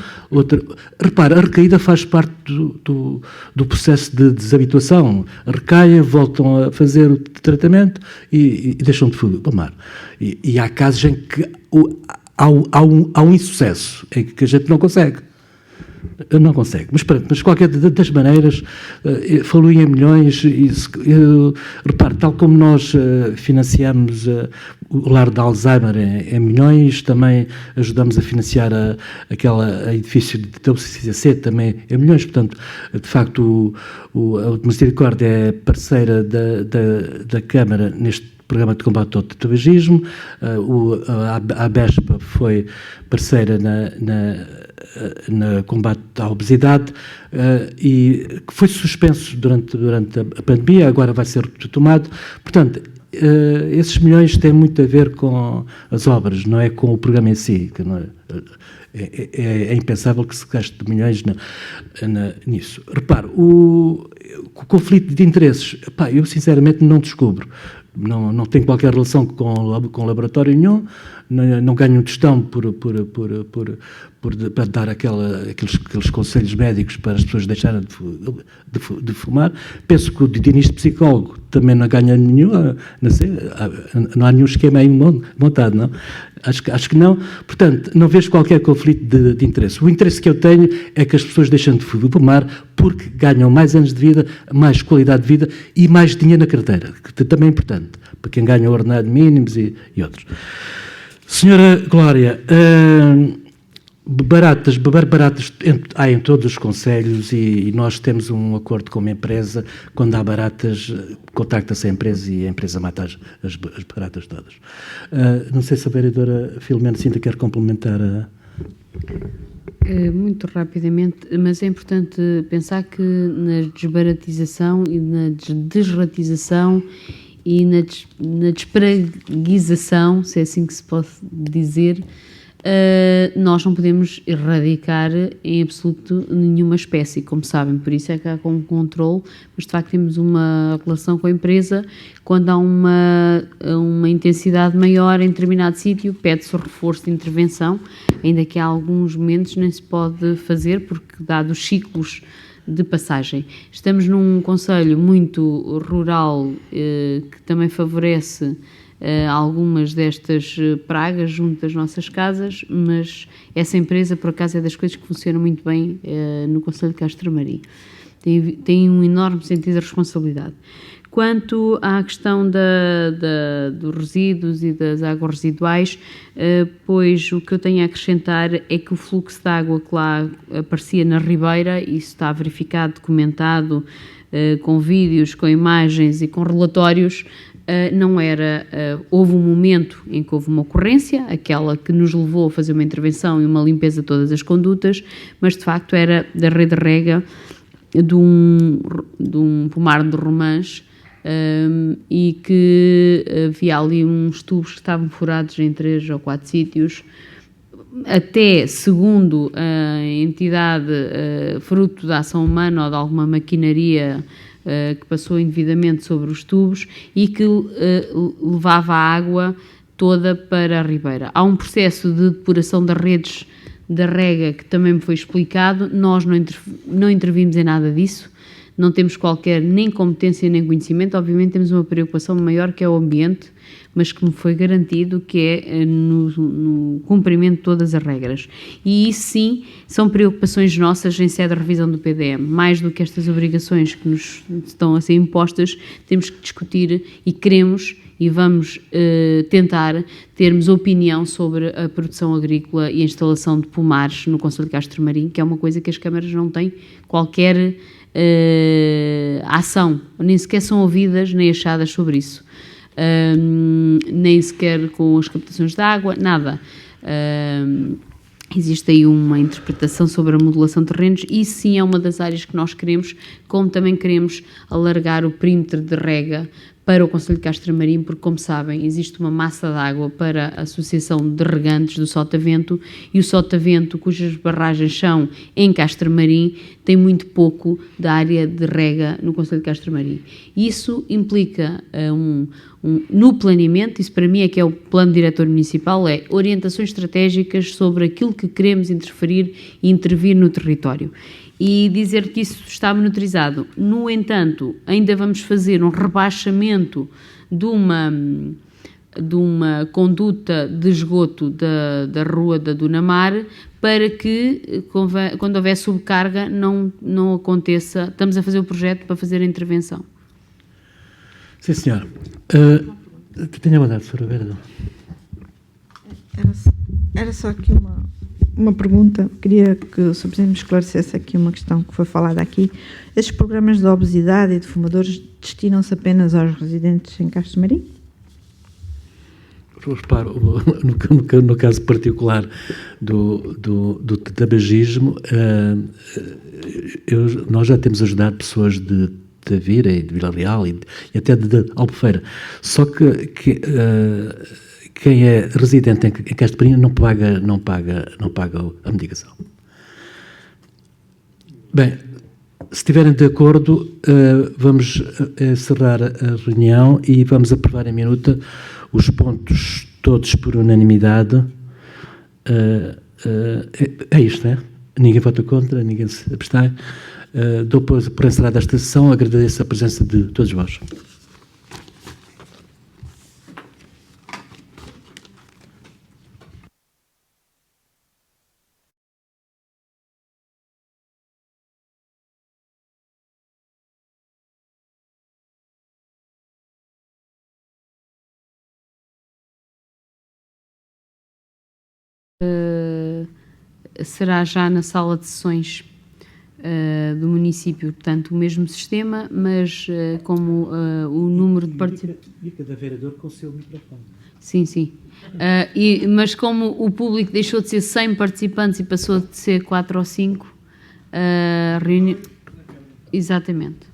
repara, a recaída faz parte do processo de desabituação. Recaem, voltam a fazer o tratamento e deixam de fumar. E há casos em que há um insucesso, em que a gente não consegue. Não consegue. Mas pronto, mas qualquer das maneiras, falou em milhões, repare, tal como nós financiamos o lar de Alzheimer em milhões, também ajudamos a financiar aquele edifício de UCC também em milhões, portanto, de facto, a Misericórdia é parceira da Câmara neste programa de combate ao tabagismo, a ABESPA foi parceira na combate à obesidade e que foi suspenso durante a pandemia, agora vai ser retomado. Portanto, esses milhões têm muito a ver com as obras, não é com o programa em si, que não é impensável que se gaste milhões nisso. Repare, o conflito de interesses, eu sinceramente não descubro. Não tenho qualquer relação com laboratório nenhum, não ganho um tostão para dar aqueles conselhos médicos para as pessoas deixarem de fumar. Penso que o Diniz de psicólogo também não ganha nenhum, não há nenhum esquema aí montado, não? Acho que não. Portanto, não vejo qualquer conflito de interesse. O interesse que eu tenho é que as pessoas deixem de fumar porque ganham mais anos de vida, mais qualidade de vida e mais dinheiro na carteira, que também é importante, para quem ganha ordenado mínimos e outros. Senhora Glória, baratas há em todos os concelhos e nós temos um acordo com uma empresa, quando há baratas, contacta-se a empresa e a empresa mata as baratas todas. Não sei se a vereadora Filomena Sinta quer complementar Muito rapidamente, mas é importante pensar que na desbaratização e na desratização e na despraguização, se é assim que se pode dizer, nós não podemos erradicar em absoluto nenhuma espécie, como sabem, por isso é que há com controle, mas de facto temos uma relação com a empresa, quando há uma intensidade maior em determinado sítio, pede-se o reforço de intervenção, ainda que há alguns momentos nem se pode fazer, porque dado os ciclos de passagem. Estamos num concelho muito rural, que também favorece algumas destas pragas junto das nossas casas, mas essa empresa, por acaso, é das coisas que funcionam muito bem no concelho de Castramarim. Tem um enorme sentido de responsabilidade. Quanto à questão dos resíduos e das águas residuais, pois o que eu tenho a acrescentar é que o fluxo de água que lá aparecia na Ribeira, isso está verificado, documentado, com vídeos, com imagens e com relatórios, não era, houve um momento em que houve uma ocorrência, aquela que nos levou a fazer uma intervenção e uma limpeza de todas as condutas, mas de facto era da rede rega de um pomar de romãs, e que havia ali uns tubos que estavam furados em 3 ou 4 sítios, até segundo a entidade, fruto da ação humana ou de alguma maquinaria que passou indevidamente sobre os tubos e que levava a água toda para a Ribeira. Há um processo de depuração das redes da rega que também me foi explicado, nós não intervimos em nada disso, não temos qualquer nem competência nem conhecimento, obviamente temos uma preocupação maior que é o ambiente, mas que me foi garantido que é no cumprimento de todas as regras. E isso sim, são preocupações nossas em sede de revisão do PDM. Mais do que estas obrigações que nos estão a ser impostas, temos que discutir e queremos e vamos tentar termos opinião sobre a produção agrícola e a instalação de pomares no Concelho de Castro Marim, que é uma coisa que as câmaras não têm qualquer ação, nem sequer são ouvidas nem achadas sobre isso. Nem sequer com as captações de água, nada. Existe aí uma interpretação sobre a modulação de terrenos e sim é uma das áreas que nós queremos, como também queremos alargar o perímetro de rega para o Concelho de Castro Marim, porque, como sabem, existe uma massa de água para a Associação de Regantes do Sotavento e o Sotavento, cujas barragens são em Castro Marim, tem muito pouco da área de rega no Concelho de Castro Marim. Isso implica no planeamento, isso para mim é que é o plano diretor municipal, é orientações estratégicas sobre aquilo que queremos interferir e intervir no território. E dizer que isso está monitorizado. No entanto, ainda vamos fazer um rebaixamento de uma conduta de esgoto da Rua da Dunamar para que, quando houver subcarga, não aconteça. Estamos a fazer o projeto para fazer a intervenção. Sim, senhor. Tenha mandado, Sra. Vereadora. Era só aqui uma pergunta. Queria que o Sr. Presidente me esclarecesse aqui uma questão que foi falada aqui. Estes programas de obesidade e de fumadores destinam-se apenas aos residentes em Castro Marim? Reparo, no caso particular do tabagismo, nós já temos ajudado pessoas de Tavira e de Vila Real e até de Albufeira. Só que quem é residente em Castro Marim não paga a medicação. Bem, se estiverem de acordo, vamos encerrar a reunião e vamos aprovar em minuta os pontos todos por unanimidade. É isto, não é? Ninguém vota contra, ninguém se abstém. Dou por encerrada esta sessão, agradeço a presença de todos vós. Será já na sala de sessões do município, portanto, o mesmo sistema, mas como o número de participantes... E cada vereador com o seu microfone. Sim, sim. Mas como o público deixou de ser 100 participantes e passou de ser 4 ou 5, reunião... Exatamente.